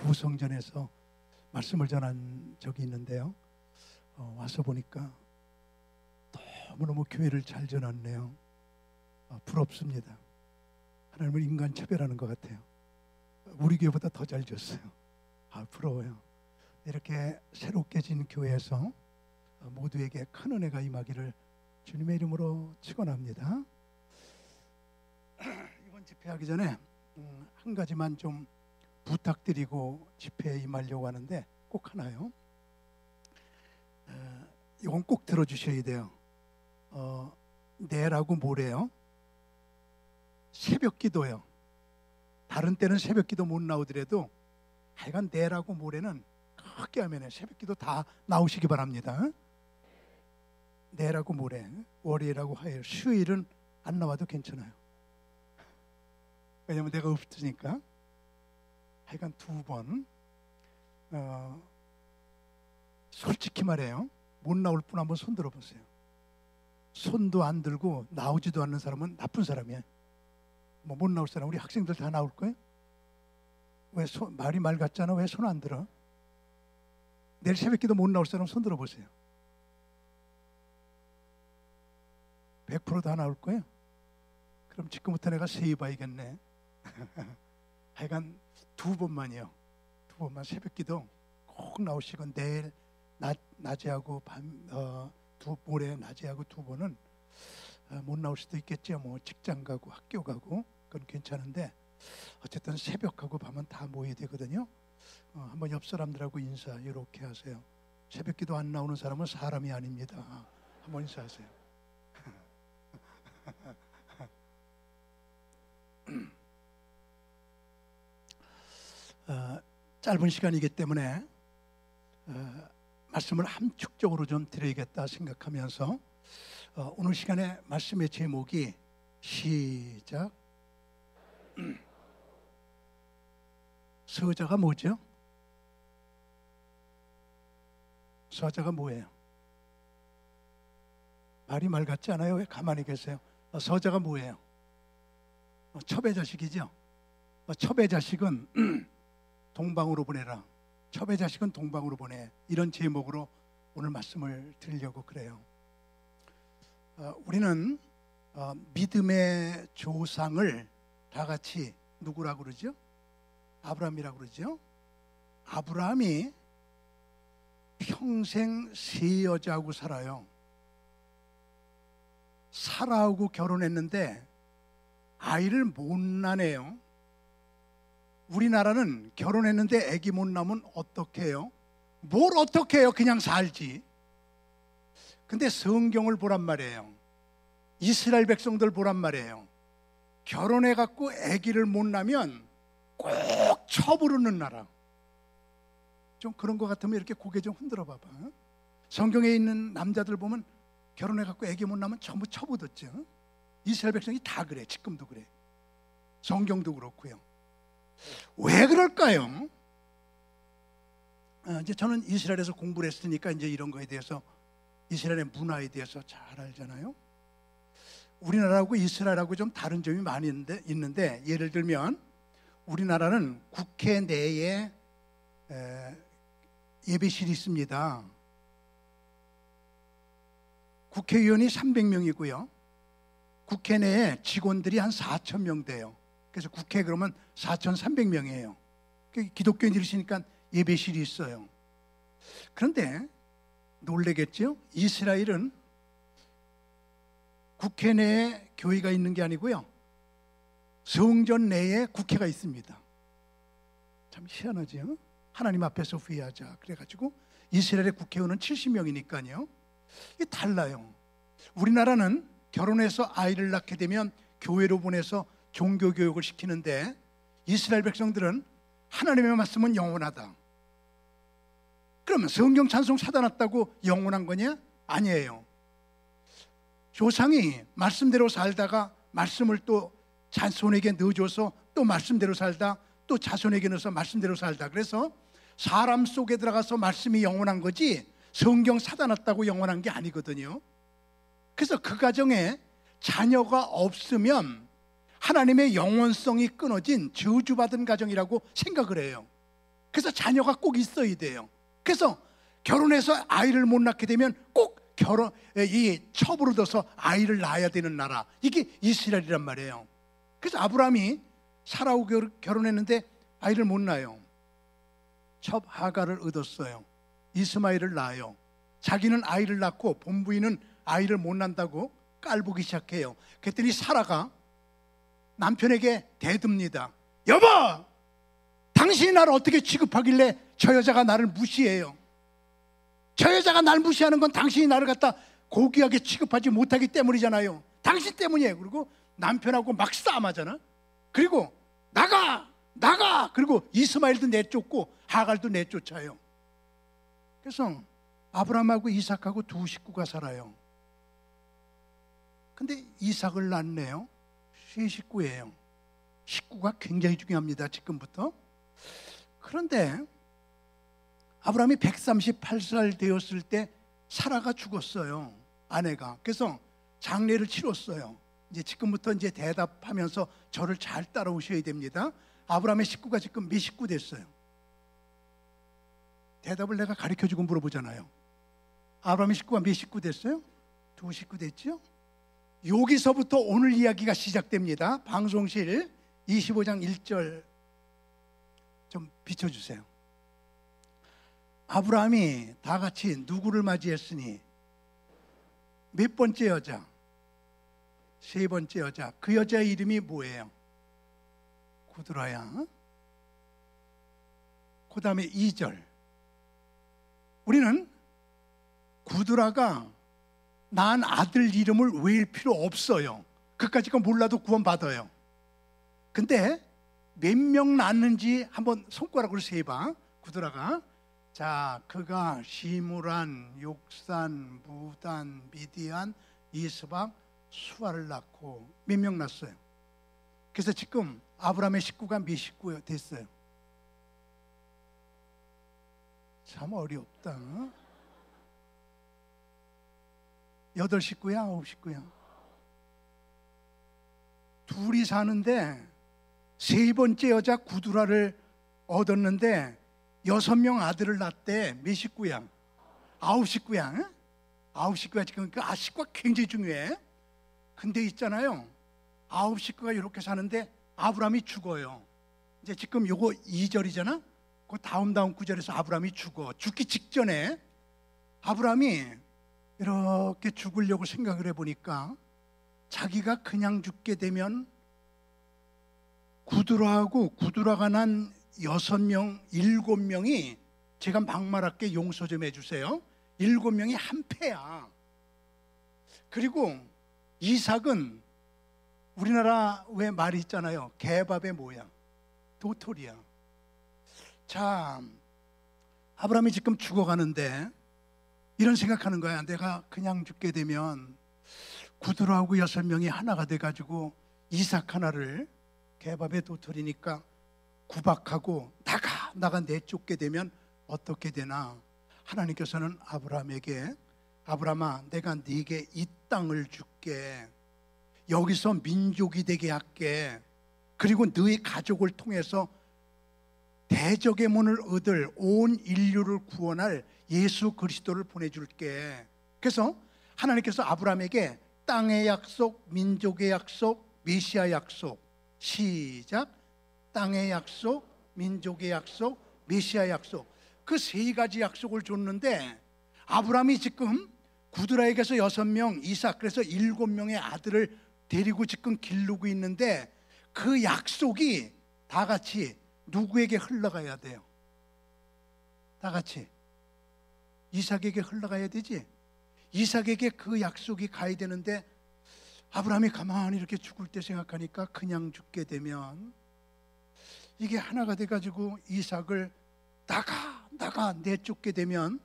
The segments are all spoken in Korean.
구성전에서 말씀을 전한 적이 있는데요. 와서 보니까 너무너무 교회를 잘 전했네요. 부럽습니다. 하나님은 인간 차별하는 것 같아요. 우리 교회보다 더 잘 졌어요. 부러워요. 이렇게 새롭게 진 교회에서 모두에게 큰 은혜가 임하기를 주님의 이름으로 축원합니다. 이번 집회하기 전에 한 가지만 좀 부탁드리고 집회에 임하려고 하는데 꼭 하나요. 이건 꼭 들어주셔야 돼요. 내라고 모레요. 새벽 기도요. 다른 때는 새벽 기도 못 나오더라도 하여간 내라고 모레는 크게 하면 새벽 기도 다 나오시기 바랍니다. 내라고 모레, 월요일하고 화요일, 수요일은 안 나와도 괜찮아요. 왜냐면 내가 없으니까. 하여간 2번. 솔직히 말해요. 못 나올 분 한번 손 들어보세요. 손도 안 들고 나오지도 않는 사람은 나쁜 사람이야. 뭐 못 나올 사람, 우리 학생들 다 나올 거예요? 왜 말이 말 같잖아. 왜 손 안 들어? 내일 새벽기도 못 나올 사람 손 들어보세요. 100% 다 나올 거예요? 그럼 지금부터 내가 세입봐야겠네. 하여간 2번만이요. 2번만 새벽기도 꼭 나오시고 내일 낮에 하고 모레 낮에 하고 2번은 못 나올 수도 있겠죠. 뭐 직장 가고 학교 가고 그건 괜찮은데 어쨌든 새벽하고 밤은 다 모여야 되거든요. 한번 옆 사람들하고 인사 이렇게 하세요. 새벽기도 안 나오는 사람은 사람이 아닙니다. 한번 인사하세요. 짧은 시간이기 때문에 말씀을 함축적으로 좀 드려야겠다 생각하면서 오늘 시간에 말씀의 제목이 시작. 서자가 뭐죠? 서자가 뭐예요? 말이 말 같지 않아요? 왜 가만히 계세요? 서자가 뭐예요? 첩의 자식이죠? 첩의 자식은 동방으로 보내라. 첩의 자식은 동방으로 보내. 이런 제목으로 오늘 말씀을 드리려고 그래요. 우리는 믿음의 조상을 다 같이 누구라고 그러죠? 아브라함이라고 그러죠? 아브라함이 평생 3여자하고 살아요. 사라하고 결혼했는데 아이를 못 낳네요. 우리나라는 결혼했는데 아기 못 낳으면 어떻게 해요? 뭘 어떻게 해요? 그냥 살지. 근데 성경을 보란 말이에요. 이스라엘 백성들 보란 말이에요. 결혼해갖고 아기를 못 낳으면 꼭 처부르는 나라. 좀 그런 것 같으면 이렇게 고개 좀 흔들어 봐봐. 성경에 있는 남자들 보면 결혼해갖고 아기 못 낳으면 전부 처부듣죠. 이스라엘 백성이 다 그래. 지금도 그래. 성경도 그렇고요. 왜 그럴까요? 이제 저는 이스라엘에서 공부를 했으니까 이제 이런 거에 대해서 이스라엘의 문화에 대해서 잘 알잖아요. 우리나라하고 이스라엘하고 좀 다른 점이 많이 있는데 예를 들면 우리나라는 국회 내에 예배실이 있습니다. 국회의원이 300명이고요. 국회 내에 직원들이 한 4,000명 돼요. 그래서 국회 그러면 4,300명이에요. 기독교인들이시니까 예배실이 있어요. 그런데 놀라겠죠? 이스라엘은 국회 내에 교회가 있는 게 아니고요. 성전 내에 국회가 있습니다. 참 희한하죠? 하나님 앞에서 회의하자. 그래가지고 이스라엘의 국회의원은 70명이니까요. 이게 달라요. 우리나라는 결혼해서 아이를 낳게 되면 교회로 보내서 종교교육을 시키는데 이스라엘 백성들은 하나님의 말씀은 영원하다. 그러면 성경 찬송 사다 놨다고 영원한 거냐? 아니에요. 조상이 말씀대로 살다가 말씀을 또 자손에게 넣어줘서 또 말씀대로 살다 또 자손에게 넣어서 말씀대로 살다. 그래서 사람 속에 들어가서 말씀이 영원한 거지 성경 사다 놨다고 영원한 게 아니거든요. 그래서 그 가정에 자녀가 없으면 하나님의 영원성이 끊어진 저주받은 가정이라고 생각을 해요. 그래서 자녀가 꼭 있어야 돼요. 그래서 결혼해서 아이를 못 낳게 되면 꼭 이 첩으로 둬서 아이를 낳아야 되는 나라, 이게 이스라엘이란 말이에요. 그래서 아브라함이 사라하고 결혼했는데 아이를 못 낳아요. 첩 하가를 얻었어요. 이스마엘을 낳아요. 자기는 아이를 낳고 본부인은 아이를 못 낳는다고 깔보기 시작해요. 그랬더니 사라가 남편에게 대듭니다. 여보, 당신이 나를 어떻게 취급하길래 저 여자가 나를 무시해요? 저 여자가 날 무시하는 건 당신이 나를 갖다 고귀하게 취급하지 못하기 때문이잖아요. 당신 때문이에요. 그리고 남편하고 막 싸움하잖아. 그리고 나가! 그리고 이스마엘도 내쫓고 하갈도 내쫓아요. 그래서 아브라함하고 이삭하고 두 식구가 살아요. 근데 이삭을 낳네요. 세 식구예요. 식구가 굉장히 중요합니다, 지금부터. 그런데 아브라함이 138살 되었을 때 사라가 죽었어요, 아내가. 그래서 장례를 치렀어요. 이제 지금부터 이제 대답하면서 저를 잘 따라오셔야 됩니다. 아브라함의 식구가 지금 몇 식구 됐어요? 대답을 내가 가르쳐주고 물어보잖아요. 아브라함의 식구가 몇 식구 됐어요? 두 식구 됐죠? 여기서부터 오늘 이야기가 시작됩니다. 방송실 25장 1절 좀 비춰주세요. 아브라함이 다 같이 누구를 맞이했으니 몇 번째 여자? 세 번째 여자. 그 여자의 이름이 뭐예요? 구드라야. 그 다음에 2절. 우리는 구드라가 낳은 아들 이름을 외울 필요 없어요. 그까짓 거 몰라도 구원받아요. 근데 몇 명 낳았는지 한번 손가락으로 세봐. 구드라가. 자, 그가 시므란, 욕산, 무단, 미디안, 이스박, 수아를 낳고 몇 명 낳았어요? 그래서 지금 아브라함의 식구가 몇 식구 됐어요? 참 어렵다. 8식구야? 9식구야? 둘이 사는데 세 번째 여자 구두라를 얻었는데 6명 아들을 낳았대. 몇 식구야? 9식구야. 9식구야. 지금 그 식구가 굉장히 중요해. 근데 있잖아요, 9식구가 이렇게 사는데 아브라함이 죽어요. 이제 지금 요거 2절이잖아. 그 다음 구절에서 아브라함이 죽기 직전에 아브라함이 이렇게 죽으려고 생각을 해보니까 자기가 그냥 죽게 되면 구두라가 난 6명, 7명이, 제가 막말할게 용서 좀 해주세요. 7명이 한 패야. 그리고 이삭은 우리나라 왜 말이 있잖아요. 개밥의 뭐야? 도토리야. 자, 아브라함이 지금 죽어가는데 이런 생각하는 거야. 내가 그냥 죽게 되면 구두라하고 6명이 하나가 돼가지고 이삭 하나를, 개밥의 도토리니까 구박하고 나가 내쫓게 되면 어떻게 되나. 하나님께서는 아브라함에게, 아브라함아, 내가 네게 이 땅을 줄게. 여기서 민족이 되게 할게. 그리고 너희 가족을 통해서 대적의 문을 얻을 온 인류를 구원할 예수 그리스도를 보내줄게. 그래서 하나님께서 아브라함에게 땅의 약속, 민족의 약속, 메시아 약속. 시작. 땅의 약속, 민족의 약속, 메시아 약속. 그 세 가지 약속을 줬는데 아브라함이 지금 구드라에게서 6명, 이삭, 그래서 7명의 아들을 데리고 지금 기르고 있는데 그 약속이 다 같이 누구에게 흘러가야 돼요? 다 같이 이삭에게 흘러가야 되지. 이삭에게 그 약속이 가야 되는데 아브라함이 가만히 이렇게 죽을 때 생각하니까 그냥 죽게 되면 이게 하나가 돼가지고 이삭을 나가 내쫓게 되면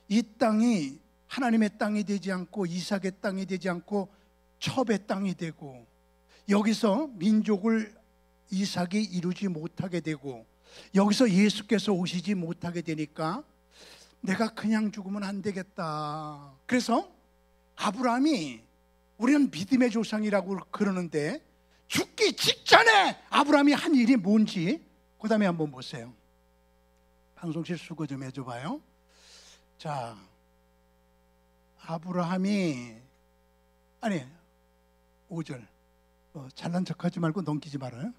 이 땅이 하나님의 땅이 되지 않고 이삭의 땅이 되지 않고 첩의 땅이 되고, 여기서 민족을 이삭이 이루지 못하게 되고, 여기서 예수께서 오시지 못하게 되니까 내가 그냥 죽으면 안 되겠다. 그래서 아브라함이, 우리는 믿음의 조상이라고 그러는데 죽기 직전에 아브라함이 한 일이 뭔지 그 다음에 한번 보세요. 방송실 수고 좀 해줘봐요. 자, 아브라함이, 아니 5절, 잘난 척하지 말고 넘기지 말아요.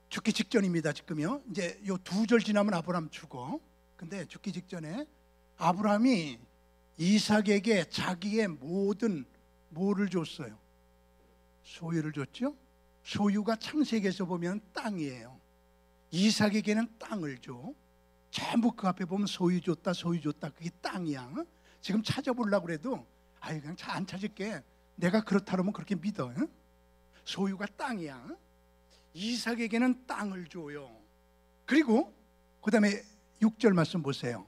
죽기 직전입니다. 지금요. 이제 요 2절 지나면 아브라함 죽어. 근데 죽기 직전에 아브라함이 이삭에게 자기의 모든 뭐를 줬어요? 소유를 줬죠. 소유가 창세기에서 보면 땅이에요. 이삭에게는 땅을 줘. 전부 그 앞에 보면 소유 줬다, 소유 줬다. 그게 땅이야. 지금 찾아보려고 그래도 그냥 안 찾을게. 내가 그렇다 그러면 그렇게 믿어. 소유가 땅이야. 이삭에게는 땅을 줘요. 그리고 그 다음에 6절 말씀 보세요.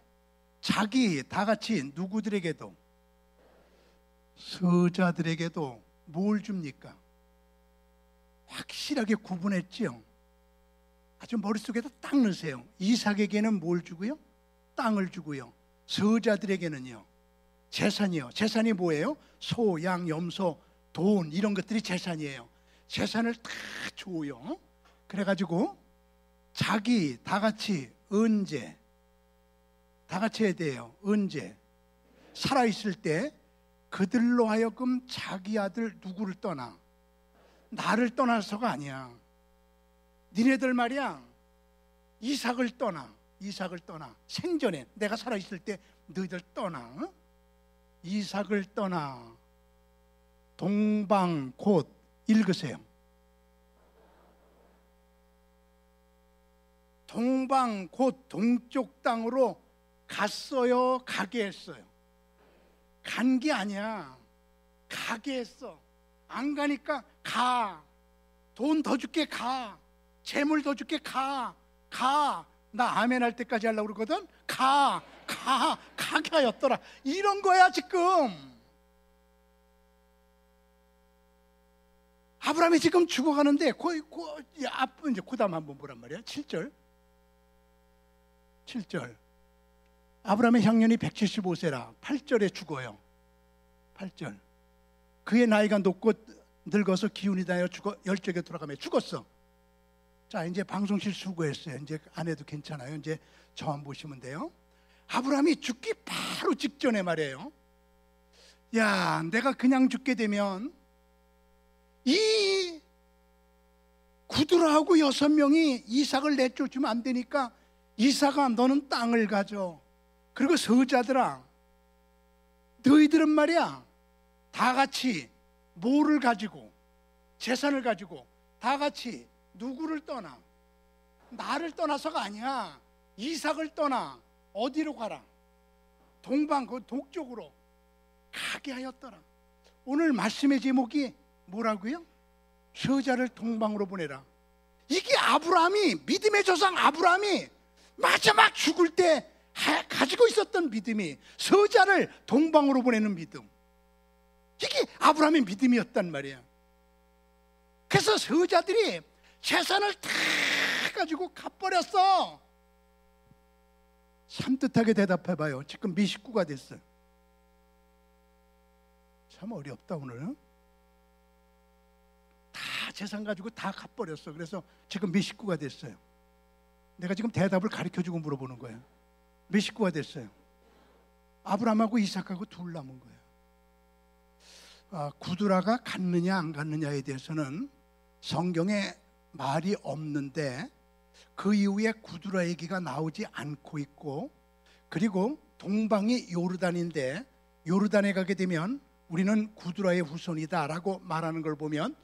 자기 다 같이 누구들에게도, 서자들에게도 뭘 줍니까? 확실하게 구분했지요. 아주 머릿속에다 딱 넣으세요. 이삭에게는 뭘 주고요? 땅을 주고요. 서자들에게는요, 재산이요. 재산이 뭐예요? 소, 양, 염소, 돈, 이런 것들이 재산이에요. 재산을 다 줘요. 그래가지고 자기 다 같이 언제, 다 같이 해야 돼요. 언제? 살아있을 때 그들로 하여금 자기 아들 누구를 떠나? 나를 떠나서가 아니야. 니네들 말이야, 이삭을 떠나. 이삭을 떠나. 생전에 내가 살아있을 때 너희들 떠나. 이삭을 떠나 동방 곧, 읽으세요. 동방 곧 동쪽 땅으로 갔어요, 가게 했어요? 간 게 아니야. 가게 했어. 안 가니까 가. 돈 더 줄게, 가. 재물 더 줄게, 가. 나 아멘 할 때까지 하려고 그러거든. 가게 하였더라. 이런 거야 지금. 아브라함이 지금 죽어가는데 이제 그 다음 한번 보란 말이야. 7절. 아브라함의 향년이 175세라 8절에 죽어요. 8절. 그의 나이가 높고 늙어서 기운이 다여 죽어 열적에 돌아가며 죽었어. 자, 이제 방송실 수고했어요. 이제 안 해도 괜찮아요. 이제 저만 보시면 돼요. 아브라함이 죽기 바로 직전에 말이에요. 야, 내가 그냥 죽게 되면 이 구두라하고 6명이 이삭을 내쫓으면 안 되니까, 이삭아 너는 땅을 가져. 그리고 서자들아, 너희들은 말이야 다 같이 뭐를 가지고, 재산을 가지고 다 같이 누구를 떠나? 나를 떠나서가 아니야. 이삭을 떠나. 어디로 가라? 동방, 그 동쪽으로 가게 하였더라. 오늘 말씀의 제목이 뭐라고요? 서자를 동방으로 보내라. 이게 아브라함이, 믿음의 조상 아브라함이 마지막 죽을 때 가지고 있었던 믿음이, 서자를 동방으로 보내는 믿음. 이게 아브라함의 믿음이었단 말이야. 그래서 서자들이 재산을 다 가지고 갚버렸어. 산뜻하게 대답해봐요. 지금 몇 식구가 됐어요? 참 어렵다 오늘. 다 재산 가지고 다 갚버렸어. 그래서 지금 몇 식구가 됐어요? 내가 지금 대답을 가르쳐주고 물어보는 거야. 몇 식구가 됐어요? 아브라함하고 이삭하고 둘 남은 거야. 구두라가 갔느냐 안 갔느냐에 대해서는 성경에 말이 없는데, 그 이후에 구두라 얘기가 나오지 않고 있고, 그리고 동방이 요르단인데 요르단에 가게 되면 우리는 구두라의 후손이다 라고 말하는 걸 보면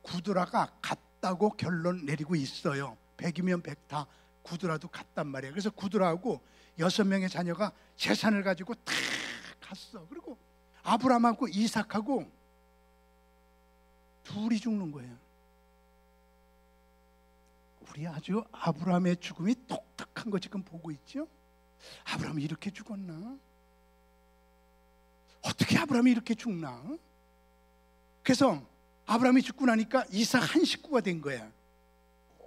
구두라가 같다고 결론 내리고 있어요. 100이면 100 다 구두라도 같단 말이에요. 그래서 구두라하고 6명의 자녀가 재산을 가지고 다 갔어. 그리고 아브라함하고 이삭하고 둘이 죽는 거예요. 우리 아주 아브라함의 죽음이 독특한 거 지금 보고 있죠? 아브라함이 이렇게 죽었나? 어떻게 아브라함이 이렇게 죽나? 그래서 아브라함이 죽고 나니까 이삭 한 식구가 된 거야.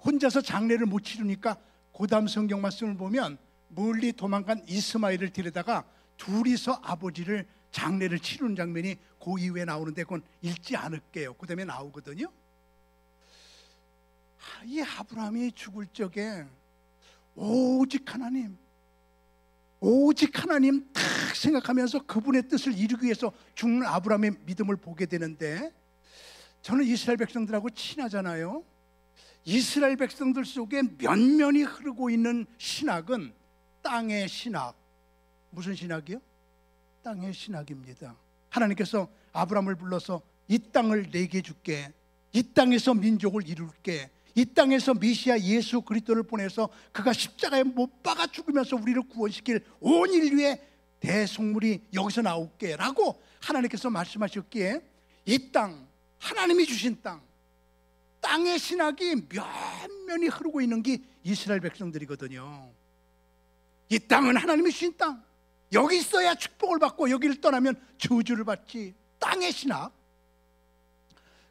혼자서 장례를 못 치르니까 그 다음 성경 말씀을 보면 멀리 도망간 이스마엘을 데려다가 둘이서 아버지를 장례를 치르는 장면이 그 이후에 나오는데, 그건 읽지 않을게요. 그 다음에 나오거든요. 이 아브라함이 죽을 적에 오직 하나님, 오직 하나님 딱 생각하면서 그분의 뜻을 이루기 위해서 죽는 아브라함의 믿음을 보게 되는데, 저는 이스라엘 백성들하고 친하잖아요. 이스라엘 백성들 속에 면면이 흐르고 있는 신학은 땅의 신학. 무슨 신학이요? 땅의 신학입니다. 하나님께서 아브라함을 불러서 이 땅을 내게 줄게, 이 땅에서 민족을 이룰게, 이 땅에서 메시아 예수 그리스도를 보내서 그가 십자가에 못 박아 죽으면서 우리를 구원시킬 온 인류의 대속물이 여기서 나올게 라고 하나님께서 말씀하셨기에, 이 땅, 하나님이 주신 땅, 땅의 신학이 면면이 흐르고 있는 게 이스라엘 백성들이거든요. 이 땅은 하나님이 주신 땅, 여기 있어야 축복을 받고 여기를 떠나면 저주를 받지. 땅의 신학,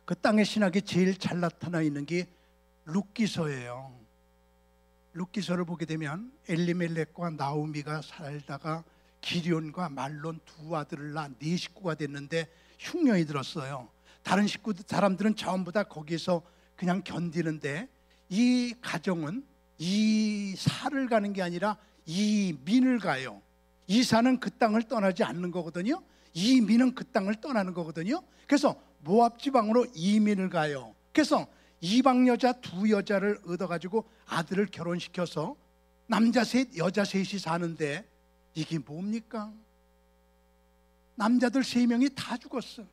그 땅의 신학이 제일 잘 나타나 있는 게 룻기서예요. 룻기서를 보게 되면 엘리멜렉과 나오미가 살다가 기럧과 말론 두 아들을 낳아 네 식구가 됐는데 흉년이 들었어요. 다른 사람들은 전부 다 거기서 그냥 견디는데, 이 가정은 이 사를 가는 게 아니라 이 민을 가요. 이 사는 그 땅을 떠나지 않는 거거든요. 이 민은 그 땅을 떠나는 거거든요. 그래서 모압 지방으로 이민을 가요. 그래서 이방 여자 두 여자를 얻어가지고 아들을 결혼시켜서 남자 셋 여자 셋이 사는데, 이게 뭡니까? 남자들 3명이 다 죽었어.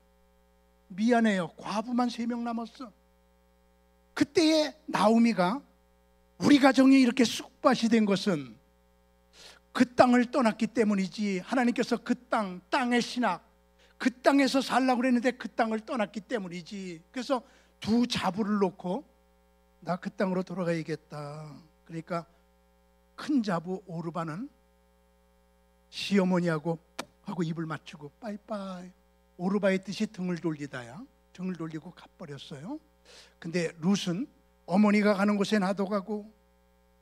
미안해요, 과부만 3명 남았어. 그때에 나오미가 우리 가정이 이렇게 쑥밭이 된 것은 그 땅을 떠났기 때문이지, 하나님께서 그 땅, 땅의 신학, 그 땅에서 살라고 그랬는데 그 땅을 떠났기 때문이지. 그래서 두 자부를 놓고 나 그 땅으로 돌아가야겠다. 그러니까 큰 자부 오르바는 시어머니하고 하고 입을 맞추고 빠이빠이, 오르바의 뜻이 등을 돌리다야, 등을 돌리고 가버렸어요. 근데 룻은 어머니가 가는 곳에 나도 가고,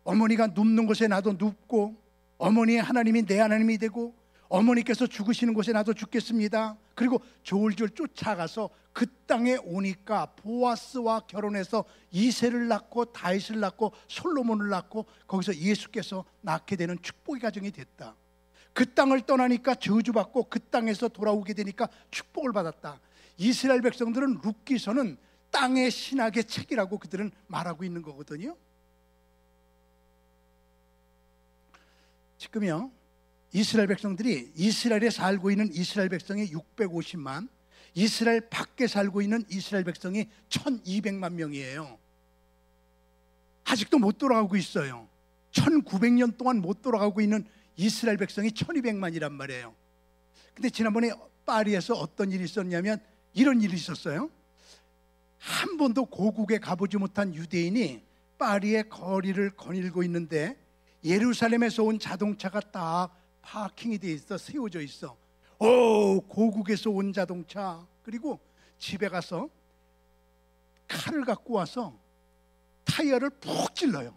어머니가 눕는 곳에 나도 눕고, 어머니의 하나님이 내 하나님이 되고, 어머니께서 죽으시는 곳에 나도 죽겠습니다. 그리고 졸졸 쫓아가서 그 땅에 오니까 보아스와 결혼해서 이세를 낳고 다윗을 낳고 솔로몬을 낳고 거기서 예수께서 낳게 되는 축복의 가정이 됐다. 그 땅을 떠나니까 저주받고 그 땅에서 돌아오게 되니까 축복을 받았다. 이스라엘 백성들은 룻기서는 땅의 신학의 책이라고 그들은 말하고 있는 거거든요. 지금요, 이스라엘 백성들이, 이스라엘에 살고 있는 이스라엘 백성이 650만, 이스라엘 밖에 살고 있는 이스라엘 백성이 1200만 명이에요. 아직도 못 돌아가고 있어요. 1900년 동안 못 돌아가고 있는 이스라엘 백성이 1200만이란 말이에요. 근데 지난번에 파리에서 어떤 일이 있었냐면 이런 일이 있었어요. 한 번도 고국에 가보지 못한 유대인이 파리의 거리를 거닐고 있는데, 예루살렘에서 온 자동차가 다 파킹이 돼 있어, 세워져 있어. 오, 고국에서 온 자동차. 그리고 집에 가서 칼을 갖고 와서 타이어를 푹 찔러요.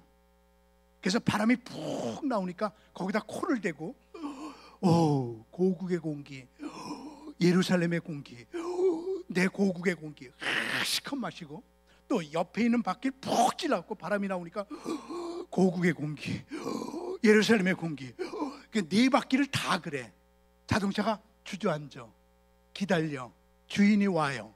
그래서 바람이 푹 나오니까 거기다 코를 대고, 오, 고국의 공기, 예루살렘의 공기, 내 고국의 공기 시컷 마시고, 또 옆에 있는 바퀴를 푹 찔러갖고 바람이 나오니까 고국의 공기, 예루살렘의 공기, 네 바퀴를 다 그래. 자동차가 주저앉아, 기다려, 주인이 와요.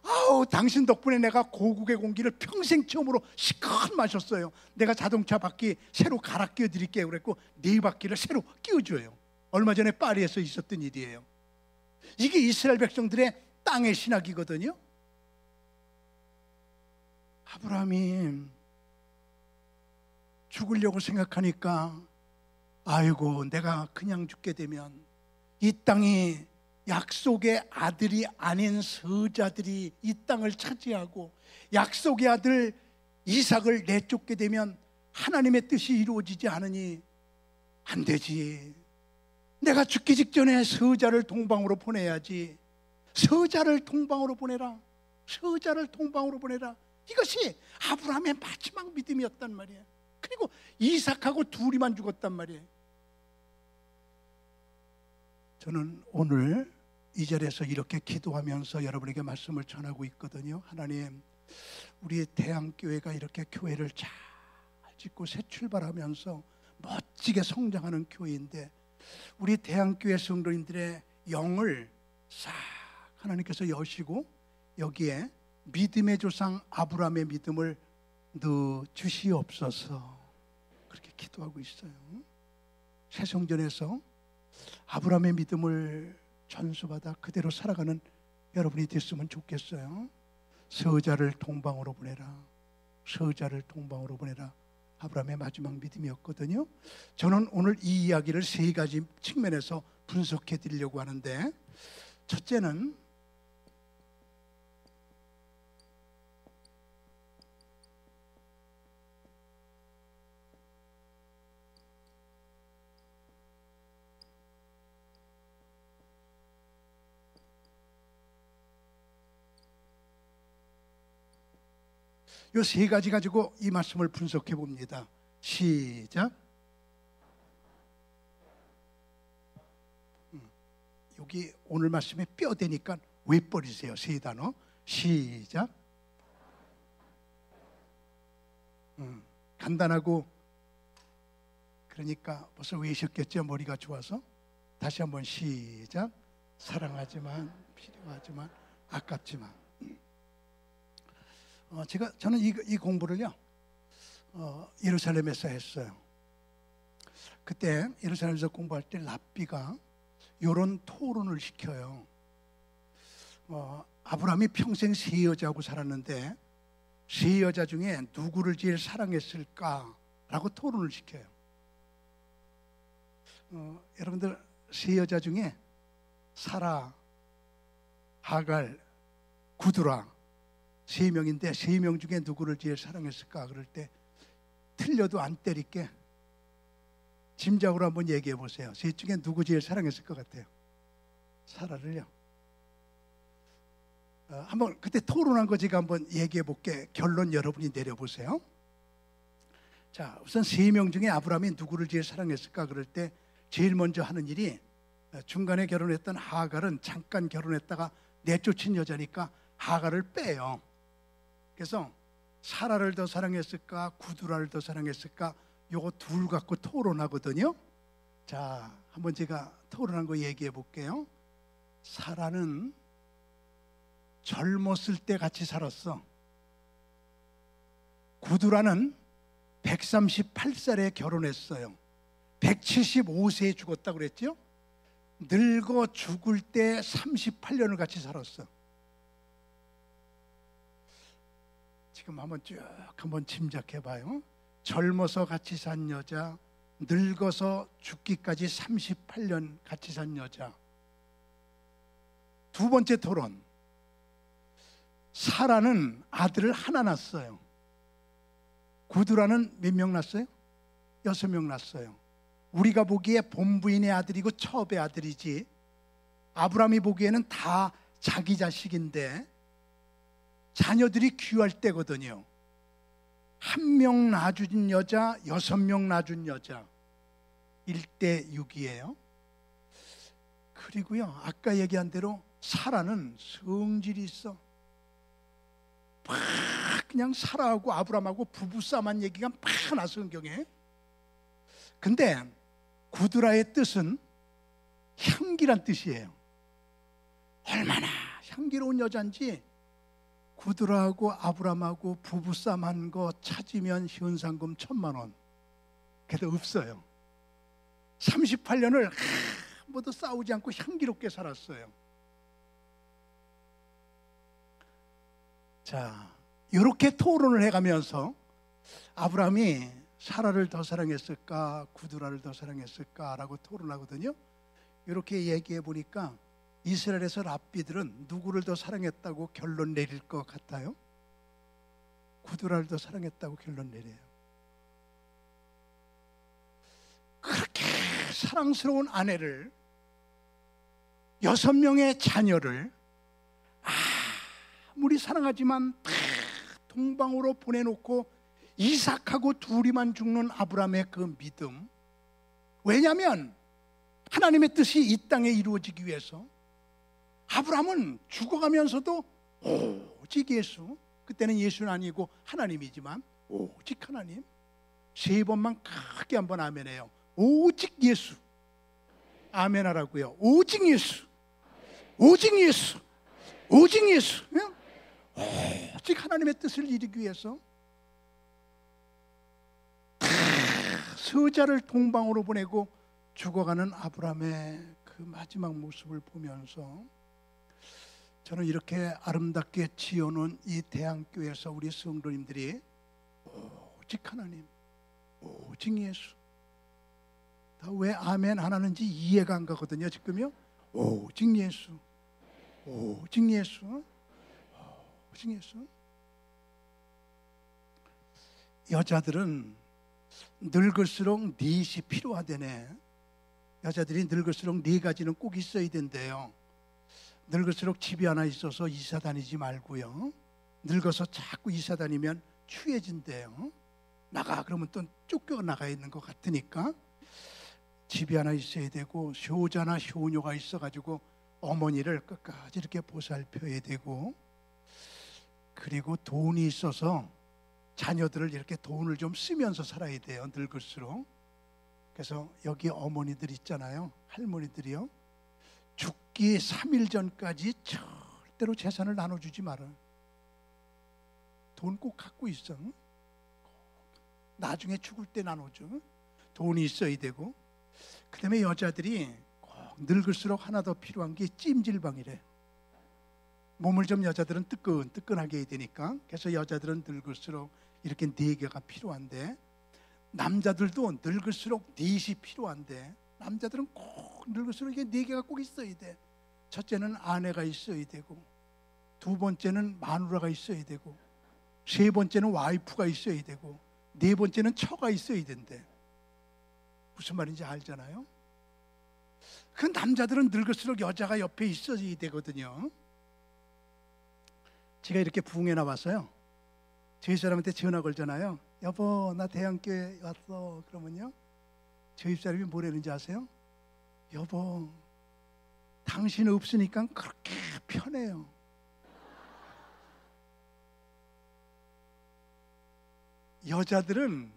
아우, 당신 덕분에 내가 고국의 공기를 평생 처음으로 시컷 마셨어요. 내가 자동차 바퀴 새로 갈아 끼워 드릴게요. 그랬고 네 바퀴를 새로 끼워줘요. 얼마 전에 파리에서 있었던 일이에요. 이게 이스라엘 백성들의 땅의 신학이거든요. 아브라함이 죽으려고 생각하니까, 아이고, 내가 그냥 죽게 되면 이 땅이 약속의 아들이 아닌 서자들이 이 땅을 차지하고, 약속의 아들 이삭을 내쫓게 되면 하나님의 뜻이 이루어지지 않으니 안 되지. 내가 죽기 직전에 서자를 동방으로 보내야지. 서자를 동방으로 보내라. 서자를 동방으로 보내라. 이것이 아브라함의 마지막 믿음이었단 말이에요. 그리고 이삭하고 둘이만 죽었단 말이에요. 저는 오늘 이 자리에서 이렇게 기도하면서 여러분에게 말씀을 전하고 있거든요. 하나님, 우리 대한교회가 이렇게 교회를 잘 짓고 새 출발하면서 멋지게 성장하는 교회인데, 우리 대한교회 성도님들의 영을 싹 하나님께서 여시고 여기에 믿음의 조상 아브라함의 믿음을 넣어 주시옵소서, 그렇게 기도하고 있어요. 새성전에서 아브라함의 믿음을 전수받아 그대로 살아가는 여러분이 됐으면 좋겠어요. 서자를 동방으로 보내라, 서자를 동방으로 보내라, 아브라함의 마지막 믿음이었거든요. 저는 오늘 이 이야기를 세 가지 측면에서 분석해 드리려고 하는데, 첫째는 이 세 가지 가지고 이 말씀을 분석해 봅니다. 시작. 여기 오늘 말씀에 뼈대니까 외버리세요. 세 단어. 시작. 간단하고, 그러니까 벌써 외우셨겠죠? 머리가 좋아서. 다시 한번 시작. 사랑하지만, 필요하지만, 아깝지만. 저는 이 공부를요, 예루살렘에서 했어요. 그때 예루살렘에서 공부할 때 랍비가 이런 토론을 시켜요. 아브라함이 평생 세 여자하고 살았는데 세 여자 중에 누구를 제일 사랑했을까라고 토론을 시켜요. 여러분들, 세 여자 중에 사라, 하갈, 구두라 세 명인데 세 명 중에 누구를 제일 사랑했을까? 그럴 때 틀려도 안 때릴게. 짐작으로 한번 얘기해 보세요. 셋 중에 누구 제일 사랑했을 것 같아요? 사라를요. 한번 그때 토론한 거 제가 한번 얘기해 볼게. 결론 여러분이 내려보세요. 자, 우선 세 명 중에 아브라함이 누구를 제일 사랑했을까? 그럴 때 제일 먼저 하는 일이, 중간에 결혼했던 하갈은 잠깐 결혼했다가 내쫓은 여자니까 하갈을 빼요. 그래서 사라를 더 사랑했을까, 구두라를 더 사랑했을까, 요거 둘 갖고 토론하거든요. 자, 한번 제가 토론한 거 얘기해 볼게요. 사라는 젊었을 때 같이 살았어. 구두라는 138살에 결혼했어요. 175세에 죽었다고 그랬죠? 늙어 죽을 때 38년을 같이 살았어. 지금 한번 쭉 한번 짐작해 봐요. 젊어서 같이 산 여자, 늙어서 죽기까지 38년 같이 산 여자. 두 번째 토론. 사라는 아들을 하나 낳았어요. 구두라는 몇 명 낳았어요? 6명 낳았어요. 우리가 보기에 본부인의 아들이고 첩의 아들이지, 아브라함이 보기에는 다 자기 자식인데 자녀들이 귀할 때거든요. 한 명 낳아준 여자, 6명 낳아준 여자, 1대 6이에요. 그리고요, 아까 얘기한 대로 사라는 성질이 있어. 막 그냥 사라하고 아브라함하고 부부싸움한 얘기가 많아, 성경에. 근데 구두라의 뜻은 향기란 뜻이에요. 얼마나 향기로운 여잔지 구두라하고 아브라함하고 부부싸움한 거 찾으면 현상금 1,000만 원. 그래도 없어요. 38년을 한 번도 싸우지 않고 향기롭게 살았어요. 자, 이렇게 토론을 해가면서 아브라함이 사라를 더 사랑했을까, 구두라를 더 사랑했을까라고 토론하거든요. 이렇게 얘기해 보니까 이스라엘에서 랍비들은 누구를 더 사랑했다고 결론 내릴 것 같아요? 구두라를 더 사랑했다고 결론 내려요. 그렇게 사랑스러운 아내를, 6명의 자녀를 아무리 사랑하지만 다 동방으로 보내놓고 이삭하고 둘이만 죽는 아브라함의 그 믿음. 왜냐하면 하나님의 뜻이 이 땅에 이루어지기 위해서 아브라함은 죽어가면서도 오직 예수, 그때는 예수는 아니고 하나님이지만 오직 하나님, 3번만 크게 한번 아멘해요. 오직 예수. 아멘하라고요. 오직 예수. 오직 예수. 오직 예수. 오직 하나님의 뜻을 이루기 위해서 서자를 동방으로 보내고 죽어가는 아브라함의 그 마지막 모습을 보면서 저는 이렇게 아름답게 지어놓은 이 대한교회에서 우리 성도님들이 오직 하나님, 오직 예수. 다 왜 아멘 안 하는지 이해가 안 가거든요. 지금요. 오직 예수, 오직 예수, 오직 예수. 여자들은 늙을수록 넷이 필요하대네. 여자들이 늙을수록 4가지는 꼭 있어야 된대요. 늙을수록 집이 하나 있어서 이사 다니지 말고요. 늙어서 자꾸 이사 다니면 추해진대요. 나가 그러면 또 쫓겨나가 있는 것 같으니까 집이 하나 있어야 되고, 효자나 효녀가 있어가지고 어머니를 끝까지 이렇게 보살펴야 되고, 그리고 돈이 있어서 자녀들을 이렇게 돈을 좀 쓰면서 살아야 돼요. 늙을수록. 그래서 여기 어머니들 있잖아요. 할머니들이요. 죽기 3일 전까지 절대로 재산을 나눠주지 마라. 돈 꼭 갖고 있어. 나중에 죽을 때 나눠줘. 돈이 있어야 되고. 그 다음에 여자들이 꼭 늙을수록 하나 더 필요한 게 찜질방이래. 몸을 좀 여자들은 뜨끈뜨끈하게 해야 되니까. 그래서 여자들은 늙을수록 이렇게 4개가 필요한데, 남자들도 늙을수록 4이 필요한데, 남자들은 꼭 늙을수록 이게 4개가 꼭 있어야 돼. 첫째는 아내가 있어야 되고, 2번째는 마누라가 있어야 되고, 3번째는 와이프가 있어야 되고, 4번째는 처가 있어야 된대. 무슨 말인지 알잖아요. 그 남자들은 늙을수록 여자가 옆에 있어야 되거든요. 제가 이렇게 부흥회 나왔어요. 저희 사람한테 전화 걸잖아요. 여보, 나 대한교회 왔어. 그러면요, 저희 사람이 뭐라는지 아세요? 여보, 당신 없으니까 그렇게 편해요. 여자들은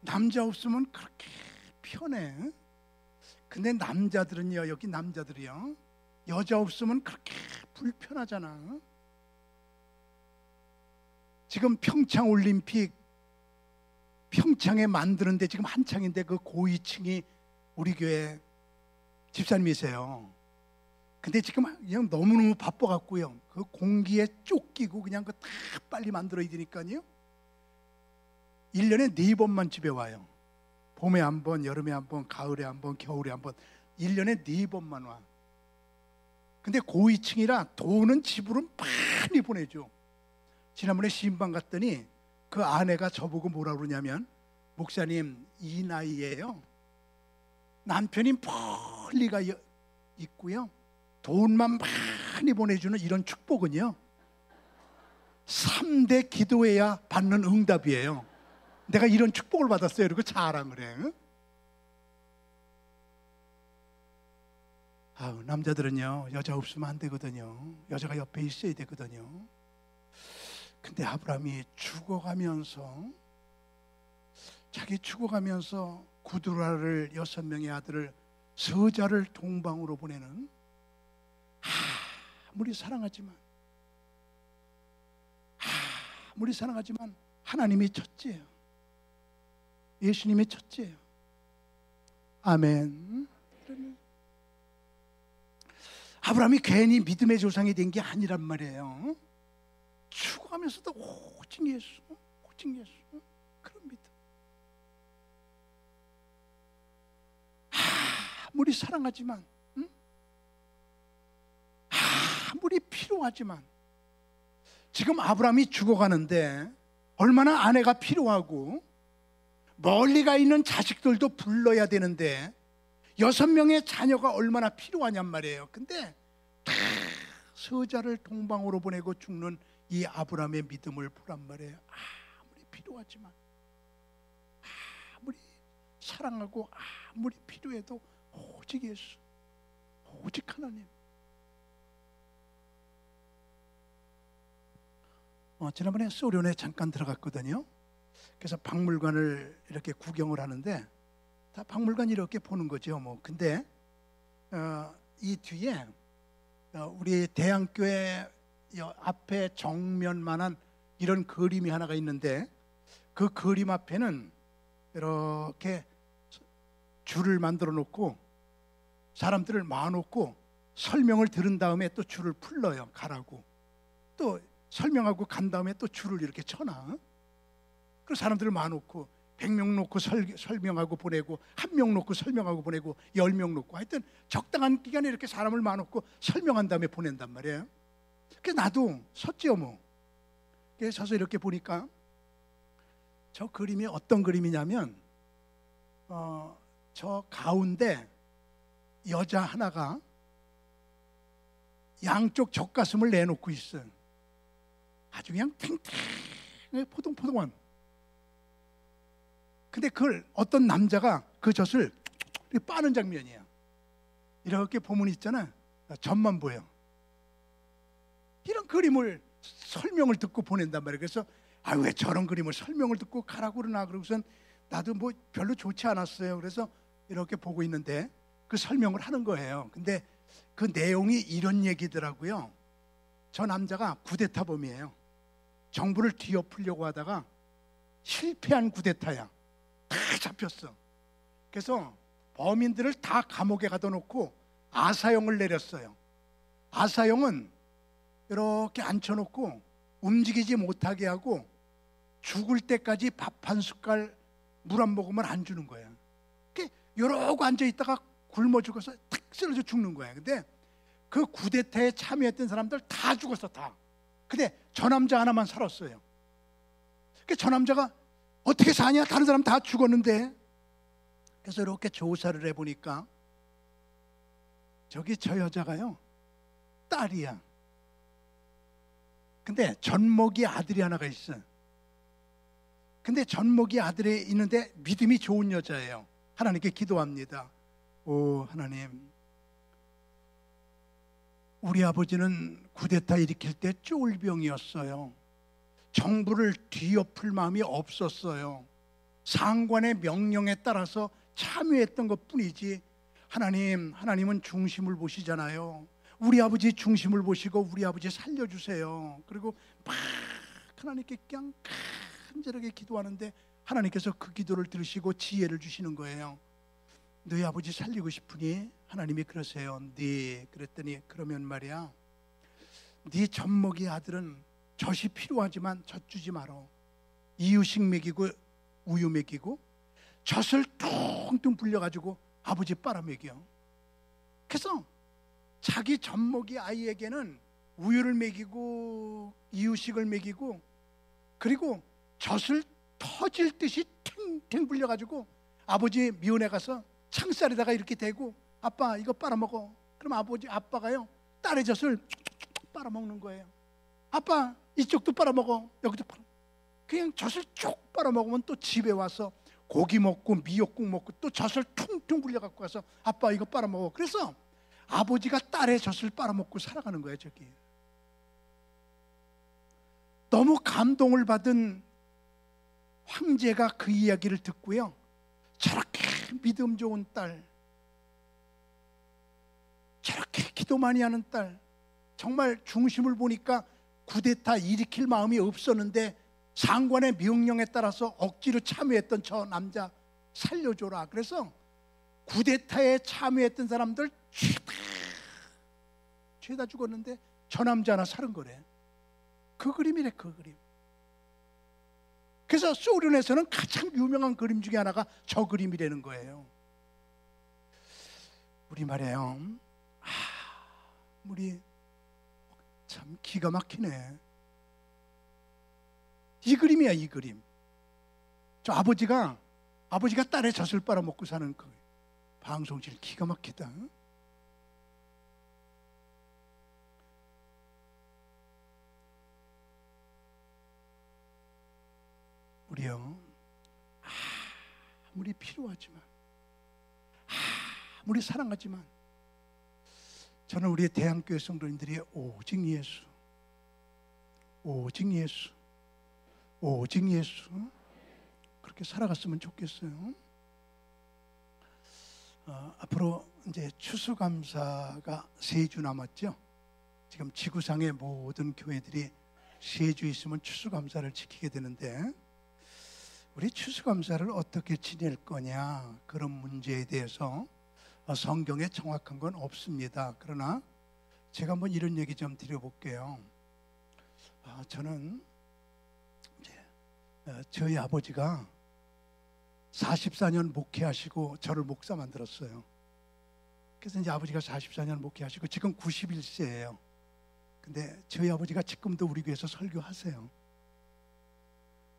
남자 없으면 그렇게 편해. 근데 남자들은요, 여기 남자들이요, 여자 없으면 그렇게 불편하잖아. 지금 평창 올림픽 평창에 만드는데 지금 한창인데, 그 고위층이 우리 교회 집사님이세요. 근데 지금 그냥 너무너무 바빠갖고요, 그 공기에 쫓기고 그냥 그 다 빨리 만들어야 되니까요. 1년에 4번만 집에 와요. 봄에 한 번, 여름에 한 번, 가을에 한 번, 겨울에 한 번. 1년에 4번만 와. 근데 고위층이라 돈은 집으로 많이 보내줘. 지난번에 신방 갔더니 그 아내가 저보고 뭐라 그러냐면, 목사님, 이 나이에요, 남편이 멀리가 있고요, 돈만 많이 보내주는 이런 축복은요, 3대 기도해야 받는 응답이에요. 내가 이런 축복을 받았어요. 이러고 자랑을 해. 남자들은요, 여자 없으면 안 되거든요. 여자가 옆에 있어야 되거든요. 근데 아브라함이 죽어가면서 구두라를 6명의 아들을 서자를 동방으로 보내는, 아무리 사랑하지만 하나님이 첫째예요. 예수님이 첫째예요. 아멘. 아브라함이 괜히 믿음의 조상이 된 게 아니란 말이에요. 죽어가면서도 오직 예수, 오직 예수, 그런 믿음. 아무리 사랑하지만, 아무리 필요하지만, 지금 아브라함이 죽어가는데 얼마나 아내가 필요하고 멀리 가 있는 자식들도 불러야 되는데 6명의 자녀가 얼마나 필요하냔 말이에요. 근데 다 서자를 동방으로 보내고 죽는 이 아브라함의 믿음을 보란 말이에요. 아무리 필요하지만, 아무리 사랑하고, 아무리 필요해도 오직 예수, 오직 하나님. 지난번에 소련에 잠깐 들어갔거든요. 그래서 박물관을 이렇게 구경을 하는데 다 박물관 이렇게 보는 거죠. 뭐 근데 이 뒤에 우리 대안교회 앞에 정면만한 이런 그림이 하나가 있는데 그 그림 앞에는 이렇게 줄을 만들어 놓고 사람들을 모아놓고 설명을 들은 다음에 또 줄을 풀러요. 가라고. 또 설명하고 간 다음에 또 줄을 이렇게 쳐놔. 그 사람들을 모아놓고 100명 놓고 설명하고 보내고 1명 놓고 설명하고 보내고 10명 놓고 하여튼 적당한 기간에 이렇게 사람을 모아놓고 설명한 다음에 보낸단 말이에요. 그래서 나도 섰지요 뭐. 그래서 서서 이렇게 보니까 저 그림이 어떤 그림이냐면 저 가운데 여자 하나가 양쪽 젖가슴을 내놓고 있어요. 아주 그냥 탱탱하게 포동포동한. 근데 그걸 어떤 남자가 그 젖을 이렇게 빠는 장면이에요. 이렇게 보면 있잖아. 젖만 보여. 이런 그림을 설명을 듣고 보낸단 말이에요. 그래서 왜 저런 그림을 설명을 듣고 가라고 그러나 그러고선 나도 뭐 별로 좋지 않았어요. 그래서 이렇게 보고 있는데 그 설명을 하는 거예요. 근데 그 내용이 이런 얘기더라고요. 저 남자가 쿠데타범이에요. 정부를 뒤엎으려고 하다가 실패한 쿠데타야. 다 잡혔어. 그래서 범인들을 다 감옥에 가둬놓고 아사형을 내렸어요. 아사형은 이렇게 앉혀놓고 움직이지 못하게 하고 죽을 때까지 밥 한 숟갈 물 한 모금을 안 주는 거예요. 이러고 앉아있다가 굶어 죽어서 탁 쓰러져 죽는 거예요. 근데 그 쿠데타에 참여했던 사람들 다 죽었어. 다. 근데 저 남자 하나만 살았어요. 저 남자가 어떻게 사냐? 다른 사람 다 죽었는데. 그래서 이렇게 조사를 해보니까 저기 저 여자가요 딸이야. 근데 젖먹이 아들이 하나가 있어. 근데 젖먹이 아들이 있는데 믿음이 좋은 여자예요. 하나님께 기도합니다. 오 하나님, 우리 아버지는 쿠데타 일으킬 때 쫄병이었어요. 정부를 뒤엎을 마음이 없었어요. 상관의 명령에 따라서 참여했던 것뿐이지. 하나님은 중심을 보시잖아요. 우리 아버지 중심을 보시고 우리 아버지 살려주세요. 그리고 막 하나님께 그냥 간절하게 기도하는데 하나님께서 그 기도를 들으시고 지혜를 주시는 거예요. 너희 아버지 살리고 싶으니? 하나님이 그러세요. 네. 그랬더니 그러면 말이야, 네 젖먹이 아들은 젖이 필요하지만 젖 주지 말어. 이유식 먹이고 우유 먹이고 젖을 퉁퉁 불려가지고 아버지 빨아먹여. 그래서 자기 젖먹이 아이에게는 우유를 먹이고 이유식을 먹이고 그리고 젖을 터질 듯이 탱탱 불려가지고 아버지 미원에 가서 창살에다가 이렇게 대고 아빠 이거 빨아먹어. 그럼 아빠가요 딸의 젖을 빨아먹는 거예요. 아빠 이쪽도 빨아먹어. 여기도 빨아. 그냥 젖을 쭉 빨아먹으면 또 집에 와서 고기 먹고 미역국 먹고 또 젖을 퉁퉁 불려갖고 가서 아빠 이거 빨아먹어. 그래서 아버지가 딸의 젖을 빨아먹고 살아가는 거예요. 저기 너무 감동을 받은 황제가 그 이야기를 듣고요, 저렇게 믿음 좋은 딸, 저렇게 기도 많이 하는 딸, 정말 중심을 보니까 쿠데타 일으킬 마음이 없었는데 상관의 명령에 따라서 억지로 참여했던 저 남자 살려줘라. 그래서 쿠데타에 참여했던 사람들 죄다 죽었는데 저 남자 하나 살은 거래. 그 그림이래. 그 그림. 그래서 소련에서는 가장 유명한 그림 중에 하나가 저 그림이라는 거예요. 우리 말이에요, 우리 참 기가 막히네. 이 그림이야. 이 그림. 저 아버지가 딸의 젖을 빨아먹고 사는 그 방송실 기가 막히다. 우리요, 아무리 필요하지만, 아무리 사랑하지만, 저는 우리 대한교회 성도님들이 오직 예수, 오직 예수, 오직 예수, 그렇게 살아갔으면 좋겠어요. 앞으로 이제 추수감사가 3주 남았죠. 지금 지구상의 모든 교회들이 3주 있으면 추수감사를 지키게 되는데, 우리 추수감사를 어떻게 지낼 거냐, 그런 문제에 대해서 성경에 정확한 건 없습니다. 그러나 제가 한번 이런 얘기 좀 드려볼게요. 저는 이제 저희 아버지가 44년 목회하시고 저를 목사 만들었어요. 그래서 이제 아버지가 44년 목회하시고 지금 91세예요. 근데 저희 아버지가 지금도 우리 교회에서 설교하세요.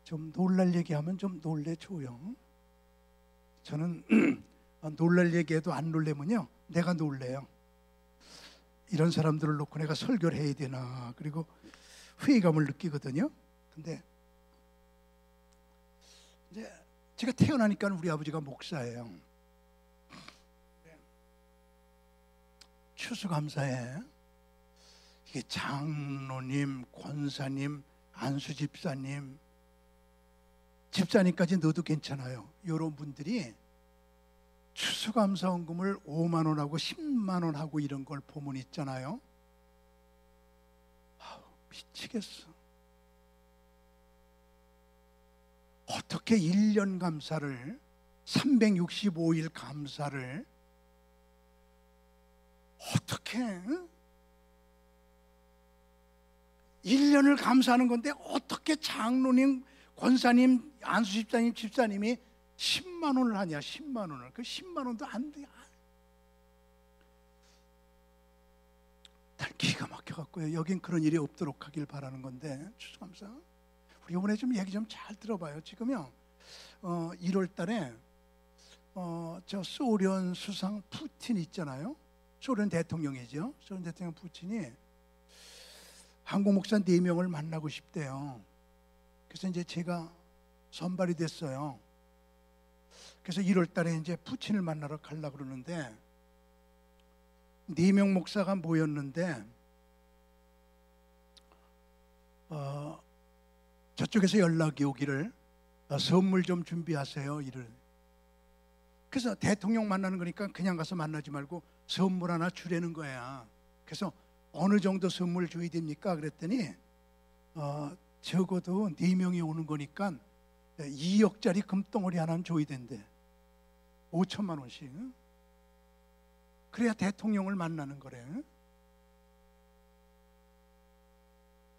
좀 놀랄 얘기하면 좀 놀래줘요. 저는 놀랄 얘기해도 안 놀래면요, 내가 놀래요. 이런 사람들을 놓고 내가 설교를 해야 되나, 그리고 회의감을 느끼거든요. 근데 이제 제가 태어나니까 우리 아버지가 목사예요. 추수감사에 이게 장로님, 권사님, 안수집사님, 집사님까지 넣어도 괜찮아요. 이런 분들이 추수감사원금을 5만 원하고 10만 원하고 이런 걸 보면 있잖아요. 미치겠어. 어떻게 1년 감사를, 365일 감사를 어떻게 1년을 감사하는 건데, 어떻게 장로님, 권사님, 안수집사님, 집사님이 10만 원을 하냐. 10만 원을. 그 10만 원도 안 돼. 난 기가 막혀갖고요. 여긴 그런 일이 없도록 하길 바라는 건데, 추수감사. 우리 이번에 좀 얘기 좀 잘 들어봐요. 지금요 1월 달에 저 소련 수상 푸틴 있잖아요. 소련 대통령이죠. 소련 대통령 푸틴이 한국 목사 4명을 만나고 싶대요. 그래서 이제 제가 선발이 됐어요. 그래서 1월 달에 이제 푸틴을 만나러 가려고 그러는데, 4명 목사가 모였는데 저쪽에서 연락이 오기를 선물 좀 준비하세요, 이를. 그래서 대통령 만나는 거니까 그냥 가서 만나지 말고 선물 하나 주려는 거야. 그래서 어느 정도 선물 줘야 됩니까? 그랬더니 적어도 4명이 오는 거니까 2억짜리 금덩어리 하나는 줘야 된대. 5천만 원씩. 그래야 대통령을 만나는 거래.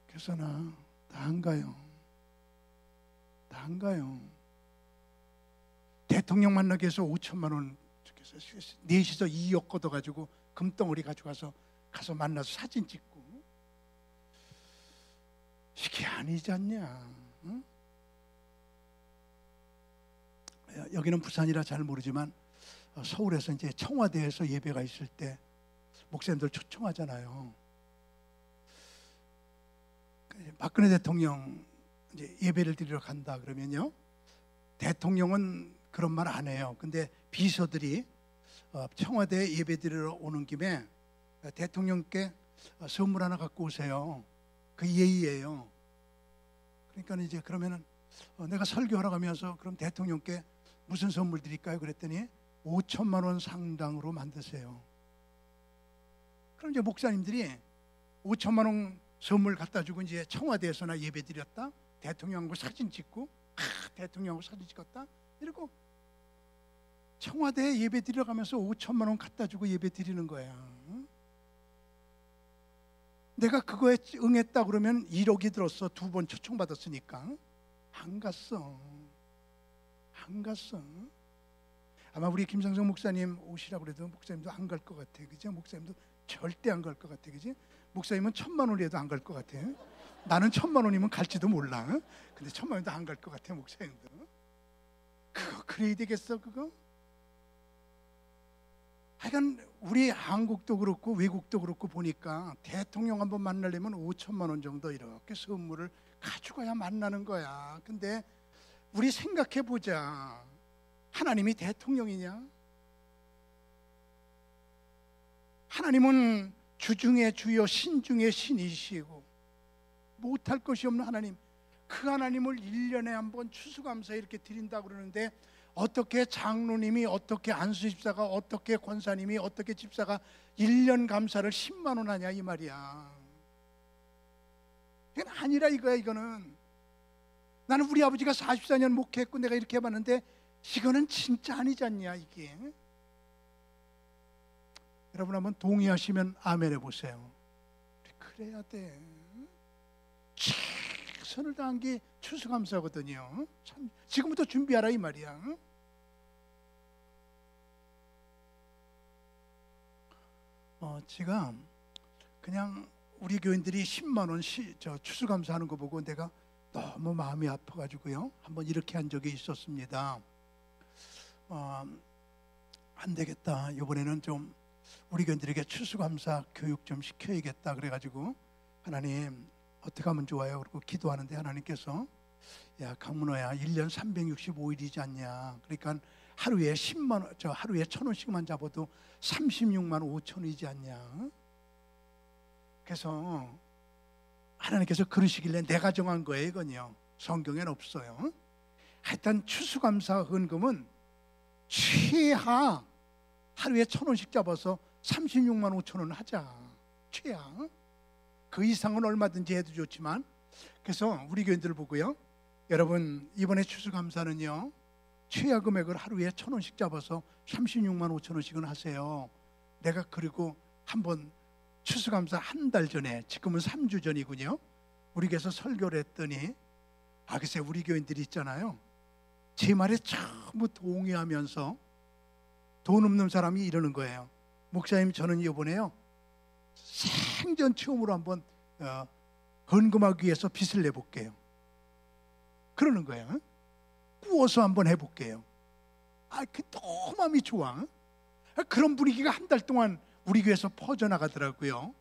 그래서 나 안 가요. 나 안 가요. 대통령 만나기 위해서 5천만 원, 넷이서 2억 걷어가지고 금덩어리 가져가서 만나서 사진 찍고, 이게 아니지 않냐? 응? 여기는 부산이라 잘 모르지만 서울에서 이제 청와대에서 예배가 있을 때 목사님들 초청하잖아요. 박근혜 대통령 이제 예배를 드리러 간다 그러면요, 대통령은 그런 말 안 해요. 근데 비서들이 청와대 예배 드리러 오는 김에 대통령께 선물 하나 갖고 오세요. 그 예의예요. 그러니까 이제 그러면은 내가 설교하러 가면서 그럼 대통령께 무슨 선물 드릴까요? 그랬더니 5천만 원 상당으로 만드세요. 그럼 이제 목사님들이 5천만 원 선물 갖다 주고 이제 청와대에서나 예배 드렸다, 대통령하고 사진 찍고, 대통령하고 사진 찍었다, 이러고 청와대에 예배 드리러 가면서 5천만 원 갖다 주고 예배 드리는 거야. 내가 그거에 응했다 그러면 1억이 들었어. 2번 초청받았으니까. 안 갔어. 아마 우리 김상성 목사님 오시라고 그래도 목사님도 안 갈 것 같아. 그죠? 목사님도 절대 안 갈 것 같아. 그지? 목사님은 1,000만 원이라도 안 갈 것 같아. 나는 1,000만 원이면 갈지도 몰라. 근데 1,000만 원도 안 갈 것 같아, 목사님도. 그거 그래야 되겠어, 그거? 하여간 우리 한국도 그렇고 외국도 그렇고 보니까 대통령 한번 만나려면 5천만 원 정도 이렇게 선물을 가져가야 만나는 거야. 근데 우리 생각해 보자. 하나님이 대통령이냐? 하나님은 주 중에 주여 신 중에 신이시고 못할 것이 없는 하나님. 그 하나님을 1년에 한 번 추수감사 이렇게 드린다고 그러는데, 어떻게 장로님이, 어떻게 안수집사가, 어떻게 권사님이, 어떻게 집사가 1년 감사를 10만 원 하냐 이 말이야. 이건 아니라 이거야. 이거는 나는 우리 아버지가 44년 목회했고 내가 이렇게 해봤는데 이거는 진짜 아니지 않냐 이게. 여러분 한번 동의하시면 아멘 해보세요. 그래야 돼. 최선을 다한 게 추수감사거든요. 참 지금부터 준비하라 이 말이야. 지금 그냥 우리 교인들이 10만 원 추수감사하는 거 보고 내가 너무 마음이 아파가지고요. 한번 이렇게 한 적이 있었습니다. 안 되겠다. 이번에는 좀 우리 교인들에게 추수감사 교육 좀 시켜야겠다. 그래가지고 하나님 어떻게 하면 좋아요? 그리고 기도하는데 하나님께서 야 강문호야 1년 365일이지 않냐. 그러니까 하루에 10만 원, 하루에 1,000원씩만 잡아도 36만 5천 원이지 않냐. 그래서 하나님께서 그러시길래 내가 정한 거예요. 이건요 성경엔 없어요. 하여튼 추수감사 헌금은 최하 하루에 1,000원씩 잡아서 36만 5천 원 하자. 최하. 그 이상은 얼마든지 해도 좋지만. 그래서 우리 교인들 보고요, 여러분 이번에 추수감사는요 최하 금액을 하루에 1,000원씩 잡아서 36만 5천 원씩은 하세요. 내가 그리고 한번 추수감사 한 달 전에, 지금은 3주 전이군요, 우리 교회에서 설교를 했더니 글쎄 우리 교인들이 있잖아요, 제 말에 전부 동의하면서 돈 없는 사람이 이러는 거예요. 목사님 저는 이번에요 생전 처음으로 한번 헌금하기 위해서 빚을 내볼게요. 그러는 거예요. 꾸어서 한번 해볼게요. 그 너무 마음이 좋아. 그런 분위기가 한 달 동안 우리 교회에서 퍼져나가더라고요.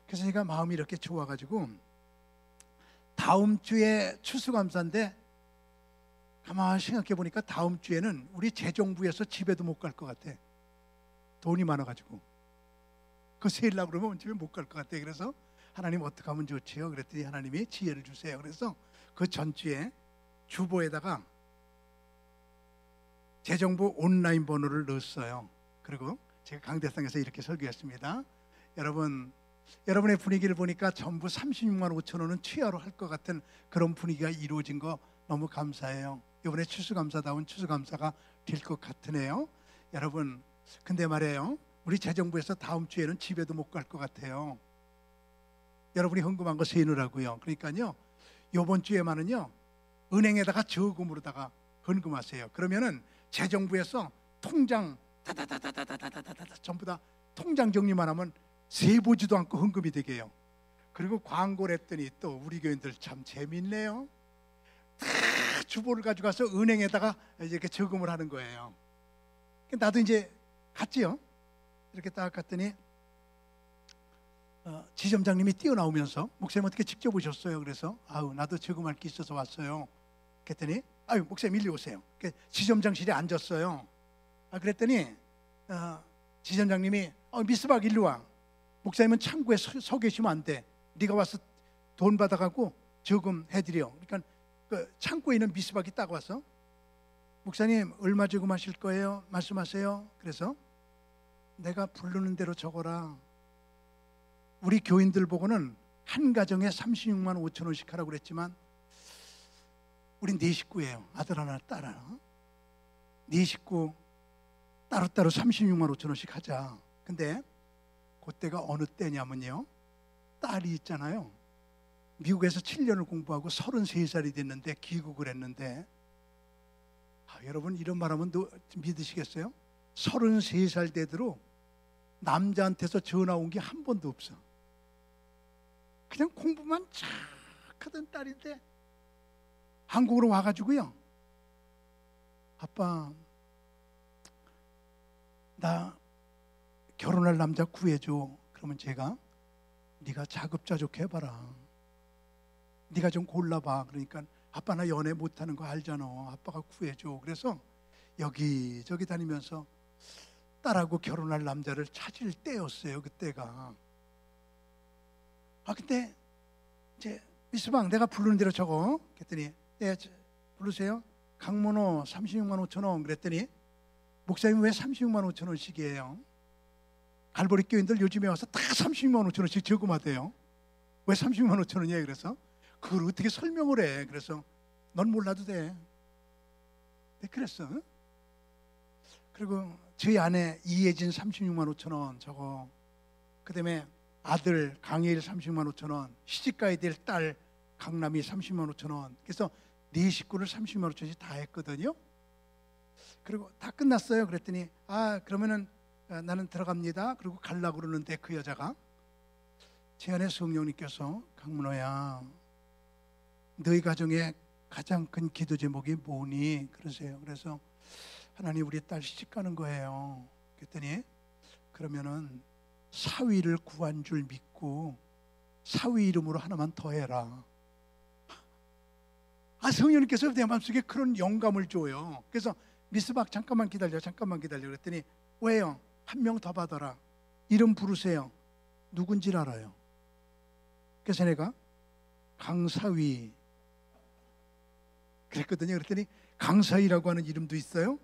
그래서 제가 마음이 이렇게 좋아가지고 다음 주에 추수감사인데 가만히 생각해 보니까 다음 주에는 우리 재정부에서 집에도 못 갈 것 같아. 돈이 많아가지고 그 세일라고 그러면 집에 못 갈 것 같아. 그래서 하나님 어떻게 하면 좋지요? 그랬더니 하나님이 지혜를 주세요. 그래서 그 전주에 주보에다가 재정부 온라인 번호를 넣었어요. 그리고 제가 강대상에서 이렇게 설교했습니다. 여러분의 분위기를 보니까 전부 36만 5천 원은 취하로 할 것 같은 그런 분위기가 이루어진 거 너무 감사해요. 이번에 추수감사다운 추수감사가 될 것 같으네요. 여러분 근데 말이에요, 우리 재정부에서 다음 주에는 집에도 못 갈 것 같아요. 여러분이 헌금한 거 세느라고요. 그러니까요 이번 주에만은요 은행에다가 저금으로다가 헌금하세요. 그러면은 재정부에서 통장 다다다다다다다다다 전부 다 통장 정리만 하면 세보지도 않고 헌금이 되게 해요. 그리고 광고를 했더니 또 우리 교인들 참 재밌네요. 다 주보를 가져가서 은행에다가 이렇게 저금을 하는 거예요. 나도 이제 갔지요. 이렇게 딱 갔더니 지점장님이 뛰어나오면서 목사님 어떻게 직접 오셨어요? 그래서 나도 저금할 게 있어서 왔어요. 그랬더니 목사님 일리 오세요. 지점장실에 앉았어요. 그랬더니 지점장님이 미스박 일로 와. 목사님은 창구에 서 계시면 안 돼. 네가 와서 돈 받아가고 저금해드려. 그러니까 그 창고에 있는 미스박이 딱 와서 목사님 얼마 저금하실 거예요? 말씀하세요. 그래서 내가 부르는 대로 적어라. 우리 교인들 보고는 한 가정에 36만 5천 원씩 하라고 그랬지만 우린 네 식구예요. 아들 하나 딸 하나. 네 식구 따로따로 36만 5천 원씩 하자. 근데 그때가 어느 때냐면요, 딸이 있잖아요, 미국에서 7년을 공부하고 33살이 됐는데 귀국을 했는데 여러분 이런 말하면 믿으시겠어요? 33살 되도록 남자한테서 전화 온 게 한 번도 없어. 그냥 공부만 쫙 하던 딸인데 한국으로 와가지고요, 아빠 나 결혼할 남자 구해줘. 그러면 제가 네가 자급자족 해봐라. 네가 좀 골라봐. 그러니까 아빠 나 연애 못하는 거 알잖아. 아빠가 구해줘. 그래서 여기저기 다니면서 딸하고 결혼할 남자를 찾을 때였어요. 그때가. 근데 이제 미스방 내가 부르는 대로 적어. 그랬더니 네, 부르세요. 강문호 36만 5천 원. 그랬더니 목사님 왜 36만 5천 원씩이에요? 갈보리 교인들 요즘에 와서 다 36만 5천 원씩 저금하대요. 왜 36만 5천 원이에요? 그래서 그걸 어떻게 설명을 해? 그래서 넌 몰라도 돼. 네, 그랬어. 그리고 저희 아내 이예진 36만 5천 원 저거. 그 다음에 아들 강예일 30만 5천 원, 시집가야 될 딸 강남이 30만 5천 원. 그래서 네 식구를 30만 5천씩 다 했거든요. 그리고 다 끝났어요. 그랬더니 그러면은 나는 들어갑니다. 그리고 가려고 그러는데 그 여자가 제 안에 성령님께서 강문호야, 너희 가정의 가장 큰 기도 제목이 뭐니? 그러세요. 그래서 하나님 우리 딸 시집 가는 거예요. 그랬더니 그러면은 사위를 구한 줄 믿고 사위 이름으로 하나만 더 해라. 성령님께서 내 마음속에 그런 영감을 줘요. 그래서 미스박 잠깐만 기다려 그랬더니 왜요? 한 명 더 받아라. 이름 부르세요. 누군지 알아요. 그래서 내가 강사위 그랬거든요. 그랬더니 강사위라고 하는 이름도 있어요.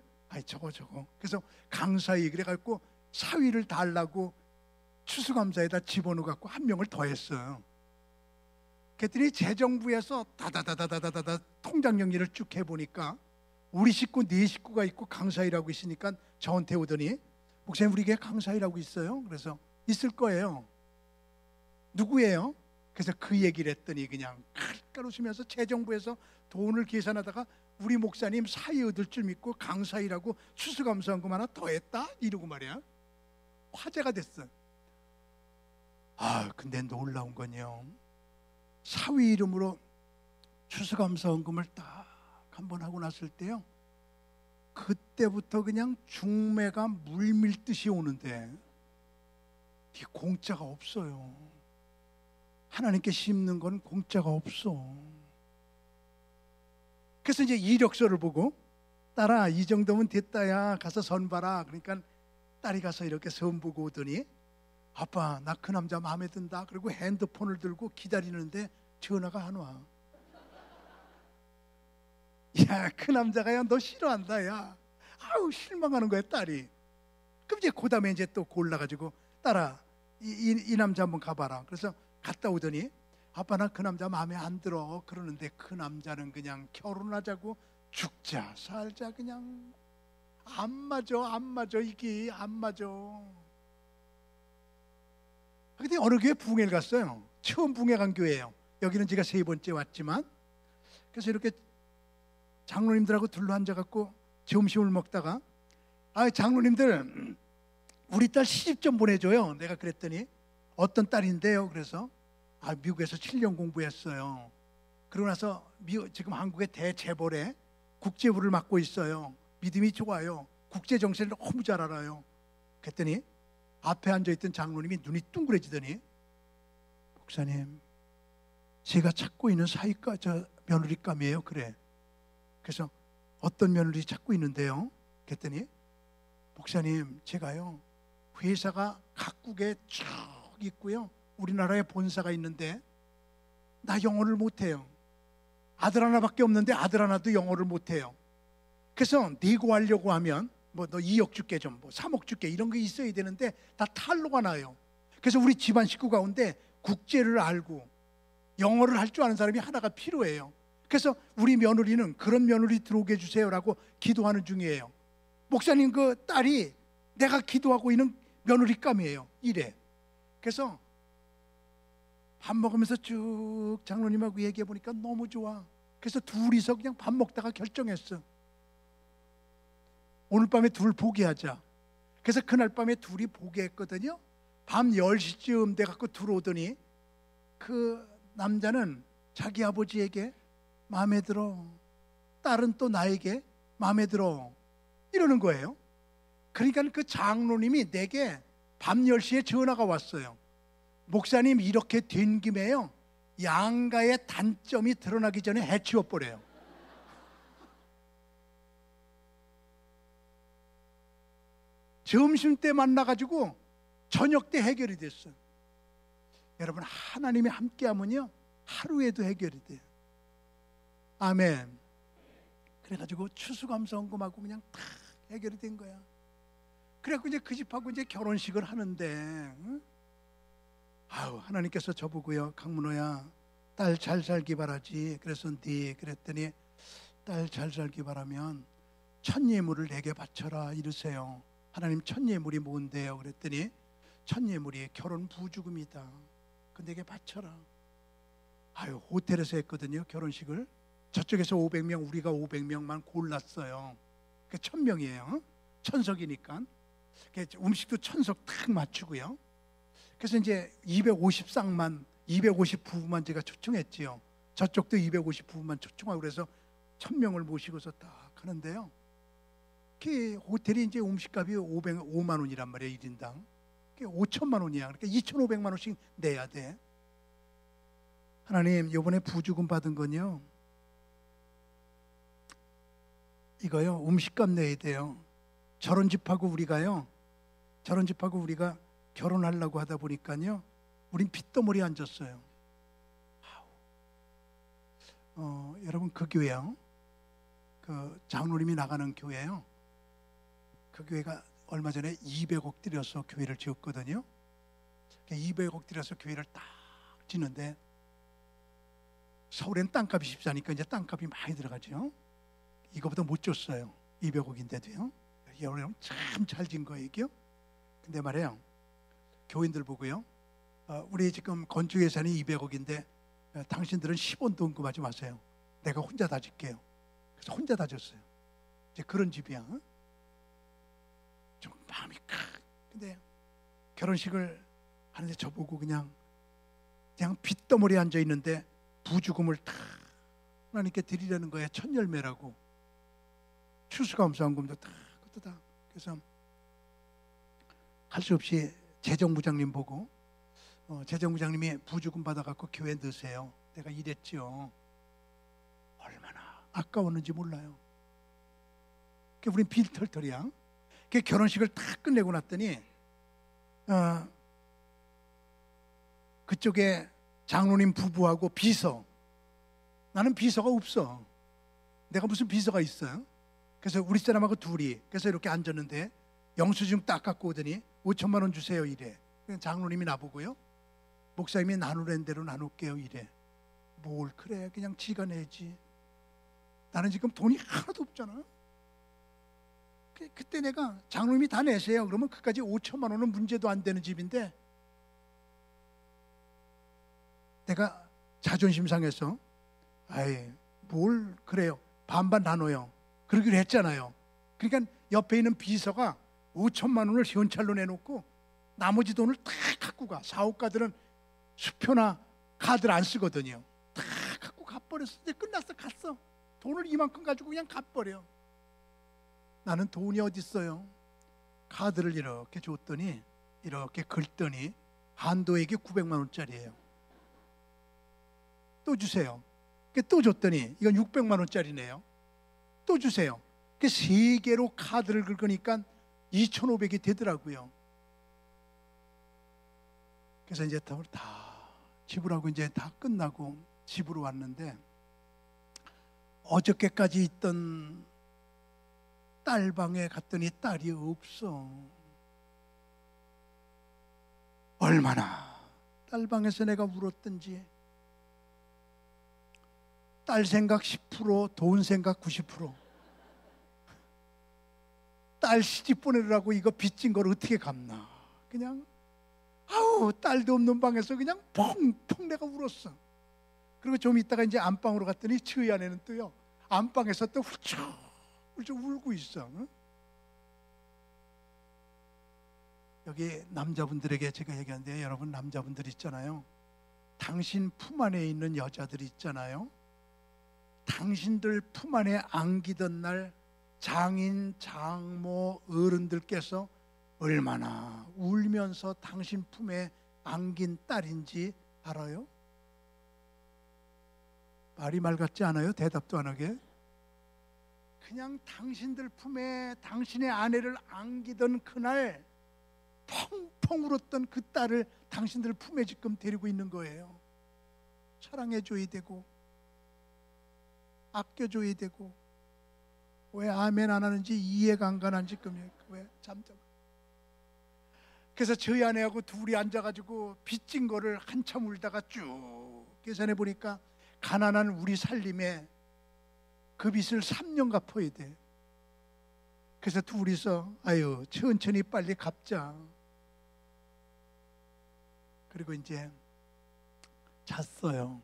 저거 그래서 강사위 그래갖고 사위를 달라고 추수감사에다 집어넣어갖고 한 명을 더 했어요. 그랬더니 재정부에서 다다다다다다다 통장 정리를 쭉 해보니까 우리 식구 네 식구가 있고 강사위라고 있으니까 저한테 오더니 목사님 우리 교회 강사위라고 있어요? 그래서 있을 거예요. 누구예요? 그래서 그 얘기를 했더니 그냥 칼칼 웃으면서 재정부에서 돈을 계산하다가 우리 목사님 사위 얻을 줄 믿고 강사위라고 추수감사한금 하나 더 했다? 이러고 말이야. 화제가 됐어. 근데 놀라운 건요, 사위 이름으로 추수감사헌금을 딱 한번 하고 났을 때요, 그때부터 그냥 중매가 물밀듯이 오는데 이게 공짜가 없어요. 하나님께 심는 건 공짜가 없어. 그래서 이제 이력서를 보고 딸아 이 정도면 됐다야 가서 선 봐라. 그러니까 딸이 가서 이렇게 선 보고 오더니 아빠 나 그 남자 마음에 든다. 그리고 핸드폰을 들고 기다리는데 전화가 안 와. 야, 그 남자가 너 싫어한다. 야, 실망하는 거야 딸이. 그럼 이제 그 다음에 이제 또 골라가지고 딸아 이 남자 한번 가봐라. 그래서 갔다 오더니 아빠 나 그 남자 마음에 안 들어. 그러는데 그 남자는 그냥 결혼하자고 죽자 살자 그냥 안 맞아 이게 안 맞아. 근데 어느 교회 부흥회를 갔어요. 처음 부흥회 간 교회예요. 여기는 제가 3번째 왔지만. 그래서 이렇게 장로님들하고 둘러앉아갖고 점심을 먹다가 장로님들 우리 딸 시집 좀 보내줘요. 내가 그랬더니 어떤 딸인데요? 그래서 미국에서 7년 공부했어요. 그러고 나서 지금 한국의 대재벌에 국제부를 맡고 있어요. 믿음이 좋아요. 국제 정세를 너무 잘 알아요. 그랬더니 앞에 앉아있던 장로님이 눈이 둥그레지더니 목사님 제가 찾고 있는 며느리감이에요. 그래. 그래서 어떤 며느리 찾고 있는데요? 그랬더니 목사님 제가요 회사가 각국에 쭉 있고요 우리나라에 본사가 있는데 나 영어를 못해요. 아들 하나밖에 없는데 아들 하나도 영어를 못해요. 그래서 내고하려고 하면 너 2억 줄게 좀 3억 줄게 이런 게 있어야 되는데 다 탈로가 나요. 그래서 우리 집안 식구 가운데 국제를 알고 영어를 할 줄 아는 사람이 하나가 필요해요. 그래서 우리 며느리는 그런 며느리 들어오게 해주세요라고 기도하는 중이에요. 목사님 그 딸이 내가 기도하고 있는 며느리감이에요. 이래. 그래서 밥 먹으면서 쭉 장로님하고 얘기해 보니까 너무 좋아. 그래서 둘이서 그냥 밥 먹다가 결정했어. 오늘 밤에 둘 포기하자. 그래서 그날 밤에 둘이 포기했거든요. 밤 10시쯤 돼갖고 들어오더니 그 남자는 자기 아버지에게 마음에 들어, 딸은 또 나에게 마음에 들어 이러는 거예요. 그러니까 그 장로님이 내게 밤 10시에 전화가 왔어요. 목사님 이렇게 된 김에요 양가의 단점이 드러나기 전에 해치워버려요. 점심때 만나가지고 저녁 때 해결이 됐어요. 여러분 하나님이 함께하면요 하루에도 해결이 돼요. 아멘. 그래가지고 추수감사원금하고 그냥 다 해결이 된 거야. 그래갖고 이제 그 집하고 이제 결혼식을 하는데, 응? 아우, 하나님께서 저보고요, 강문호야, 딸 잘 살기 바라지. 그래서 네, 그랬더니 딸 잘 살기 바라면 첫 예물을 내게 바쳐라 이러세요. 하나님, 첫 예물이 뭔데요? 그랬더니 첫 예물이 결혼 부주금이다. 그 내게 바쳐라. 아유, 호텔에서 했거든요, 결혼식을. 저쪽에서 500명, 우리가 500명만 골랐어요. 그 1000명이에요. 천석이니까. 음식도 천석 탁 맞추고요. 그래서 이제 250쌍만, 250 부부만 제가 초청했지요. 저쪽도 250 부부만 초청하고 그래서 1000명을 모시고서 딱 하는데요. 그 호텔이 이제 음식값이 5만 원이란 말이에요, 1인당. 그게 5천만 원이야. 그러니까 2,500만 원씩 내야 돼. 하나님, 이번에 부주금 받은 건요, 이거요, 음식값 내야 돼요. 저런 집하고 우리가 결혼하려고 하다 보니까요, 우린 빚더머리에 앉았어요. 여러분, 그 교회요, 그 장로님이 나가는 교회요, 그 교회가 얼마 전에 200억 들여서 교회를 지었거든요. 200억 들여서 교회를 딱 짓는데, 서울엔 땅값이 비싸니까 이제 땅값이 많이 들어가죠. 이거보다 못 줬어요. 200억인데도요. 여러분, 참 잘 진 거예요, 이게요. 근데 말이에요, 교인들 보고요, 우리 지금 건축 예산이 200억인데 당신들은 10원도 언급하지 마세요. 내가 혼자 다 질게요. 그래서 혼자 다 줬어요. 이제 그런 집이야. 좀 마음이 크. 근데 결혼식을 하는데 저보고 그냥 빚더머리에 앉아 있는데 부주금을 다 하나님께 드리려는 거예요. 첫 열매라고. 추수감사원금도 다 그것도 다. 그래서 할 수 없이 재정부장님 보고, 재정부장님이 부주금 받아갖고 교회 넣으세요. 내가 이랬죠. 얼마나 아까웠는지 몰라요. 우린 빌털털이야. 결혼식을 다 끝내고 났더니 그쪽에 장로님 부부하고 비서, 나는 비서가 없어. 내가 무슨 비서가 있어요? 그래서 우리 사람하고 둘이, 그래서 이렇게 앉았는데 영수증 딱 갖고 오더니 5천만 원 주세요 이래. 장로님이 나보고요, 목사님이 나누는 대로 나눌게요 이래. 뭘 그래, 그냥 지가 내지. 나는 지금 돈이 하나도 없잖아. 그때 내가 장로님이 다 내세요 그러면 그까지 5천만 원은 문제도 안 되는 집인데, 내가 자존심 상해서 아이 뭘 그래요, 반반 나눠요 그러기로 했잖아요. 그러니까 옆에 있는 비서가 5천만 원을 현찰로 내놓고 나머지 돈을 다 갖고 가. 사업가들은 수표나 카드를 안 쓰거든요. 다 갖고 가버렸어. 이제 끝났어. 갔어. 돈을 이만큼 가지고 그냥 가버려. 나는 돈이 어디 있어요. 카드를 이렇게 줬더니, 이렇게 긁더니 한도액이 900만 원짜리예요. 또 주세요. 또 줬더니 이건 600만 원짜리네요. 또 주세요. 세 개로 카드를 긁으니까 2,500이 되더라고요. 그래서 이제 다 지불하고 이제 다 끝나고 집으로 왔는데, 어저께까지 있던 딸 방에 갔더니 딸이 없어. 얼마나 딸 방에서 내가 울었던지. 딸 생각 10%, 돈 생각 90%. 딸 시집 보내려고 이거 빚진 걸 어떻게 갚나. 그냥 아우, 딸도 없는 방에서 그냥 펑펑 내가 울었어. 그리고 좀 있다가 이제 안방으로 갔더니 저희 아내는 또요, 안방에서 또 훌쩍 울고 있어. 응? 여기 남자분들에게 제가 얘기하는데, 여러분 남자분들 있잖아요, 당신 품 안에 있는 여자들이 있잖아요, 당신들 품 안에 안기던 날 장인, 장모, 어른들께서 얼마나 울면서 당신 품에 안긴 딸인지 알아요? 말이 말 같지 않아요? 대답도 안 하게. 그냥 당신들 품에 당신의 아내를 안기던 그날 펑펑 울었던 그 딸을 당신들 품에 지금 데리고 있는 거예요. 사랑해줘야 되고 아껴줘야 되고 왜 아멘 안 하는지 이해가 안 가는 지금이에요. 왜 잠잠. 그래서 저희 아내하고 둘이 앉아가지고 빚진 거를 한참 울다가 쭉 계산해 보니까 가난한 우리 살림에 그 빚을 3년 갚아야 돼. 그래서 둘이서 아유 천천히 빨리 갚자. 그리고 이제 잤어요.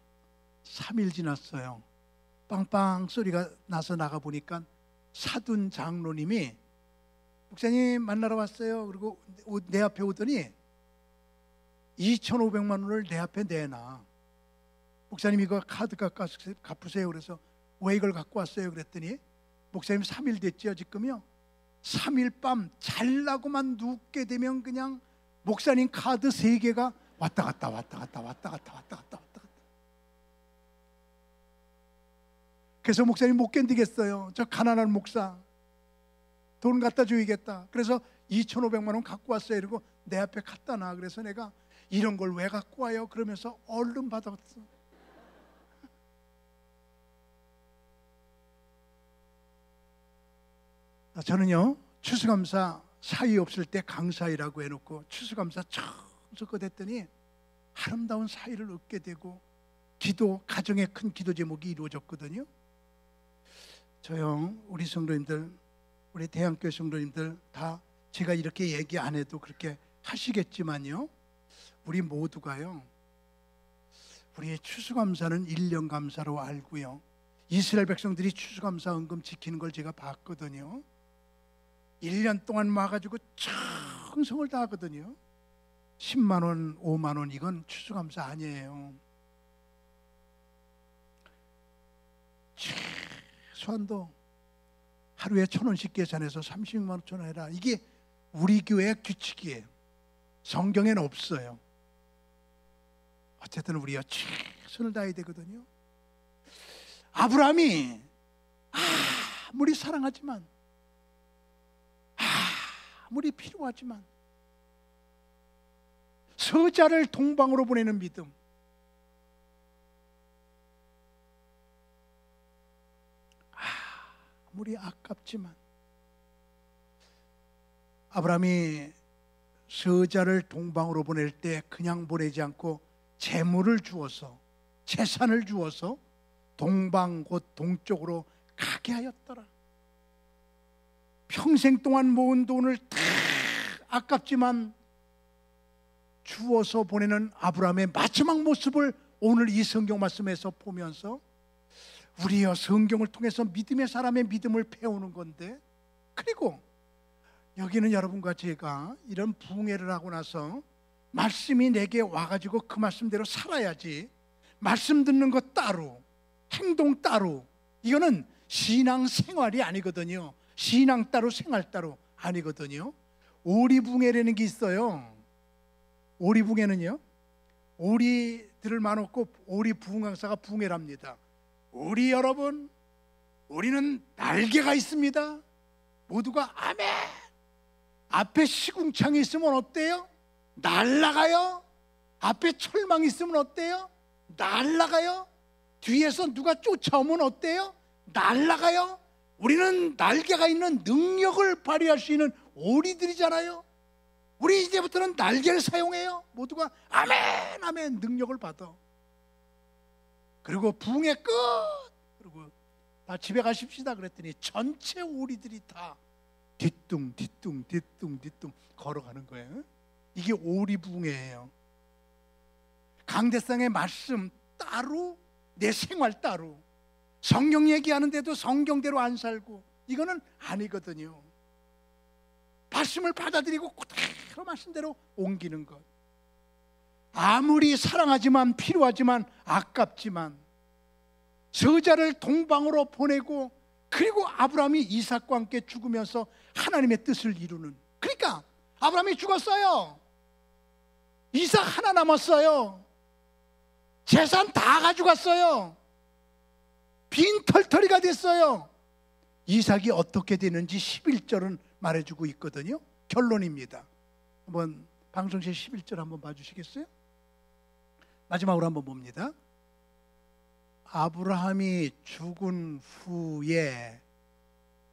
3일 지났어요. 빵빵 소리가 나서 나가 보니까 사둔 장로님이 목사님 만나러 왔어요. 그리고 내 앞에 오더니 2,500만 원을 내 앞에 내놔. 목사님 이거 카드 갚으세요. 그래서 왜 이걸 갖고 왔어요? 그랬더니 목사님 3일 됐죠 지금요. 3일 밤 잘라고만 눕게 되면 그냥 목사님 카드 3개가 왔다 갔다 왔다 갔다 왔다 갔다 왔다 갔다 왔다 갔다. 그래서 목사님 못 견디겠어요. 저 가난한 목사 돈 갖다 줘야겠다. 그래서 2,500만 원 갖고 왔어요. 이러고 내 앞에 갖다 놔. 그래서 내가 이런 걸 왜 갖고 와요? 그러면서 얼른 받았어. 저는요 추수감사 사위 없을 때 강사이라고 해놓고 추수감사 처음 했더니 아름다운 사위를 얻게 되고 기도 가정의 큰 기도 제목이 이루어졌거든요. 저요 우리 성도님들 우리 대한교회 성도님들 다 제가 이렇게 얘기 안 해도 그렇게 하시겠지만요 우리 모두가요 우리의 추수감사는 1년 감사로 알고요 이스라엘 백성들이 추수감사 은금 지키는 걸 제가 봤거든요. 1년 동안 와가지고 충성을 다 하거든요. 10만 원, 5만 원 이건 추수감사 아니에요. 최소한도 하루에 1,000원씩 계산해서 36만 5천 원 해라. 이게 우리 교회의 규칙이에요. 성경에는 없어요. 어쨌든 우리가 최선을 다해야 되거든요. 아브라함이 아무리 사랑하지만 아무리 필요하지만 서자를 동방으로 보내는 믿음, 아무리 아깝지만 아브라함이 서자를 동방으로 보낼 때 그냥 보내지 않고 재물을 주어서 재산을 주어서 동방 곧 동쪽으로 가게 하였더라. 평생 동안 모은 돈을 다 아깝지만 주어서 보내는 아브라함의 마지막 모습을 오늘 이 성경 말씀에서 보면서 우리여 성경을 통해서 믿음의 사람의 믿음을 배우는 건데, 그리고 여기는 여러분과 제가 이런 부흥회를 하고 나서 말씀이 내게 와가지고 그 말씀대로 살아야지, 말씀 듣는 것 따로 행동 따로 이거는 신앙생활이 아니거든요. 신앙 따로 생활 따로 아니거든요. 오리붕회라는 게 있어요. 오리붕회는요 오리들을 많았고 오리 부흥강사가 붕회랍니다. 오리 여러분, 우리는 날개가 있습니다. 모두가 아멘. 앞에 시궁창이 있으면 어때요? 날아가요. 앞에 철망이 있으면 어때요? 날아가요. 뒤에서 누가 쫓아오면 어때요? 날아가요. 우리는 날개가 있는 능력을 발휘할 수 있는 오리들이잖아요. 우리 이제부터는 날개를 사용해요. 모두가 아멘 아멘 능력을 받아. 그리고 부흥회 끝. 그리고 다 집에 가십시다 그랬더니 전체 오리들이 다 뒤뚱 뒤뚱 뒤뚱 뒤뚱 걸어가는 거예요. 이게 오리 부흥회예요. 강대상의 말씀 따로, 내 생활 따로, 성경 얘기하는데도 성경대로 안 살고, 이거는 아니거든요. 말씀을 받아들이고 그대로 말씀대로 옮기는 것. 아무리 사랑하지만 필요하지만 아깝지만 서자를 동방으로 보내고, 그리고 아브라함이 이삭과 함께 죽으면서 하나님의 뜻을 이루는, 그러니까 아브라함이 죽었어요. 이삭 하나 남았어요. 재산 다 가져갔어요. 빈털터리가 됐어요. 이삭이 어떻게 되는지 11절은 말해주고 있거든요. 결론입니다. 한번 방송실 11절 한번 봐주시겠어요? 마지막으로 한번 봅니다. 아브라함이 죽은 후에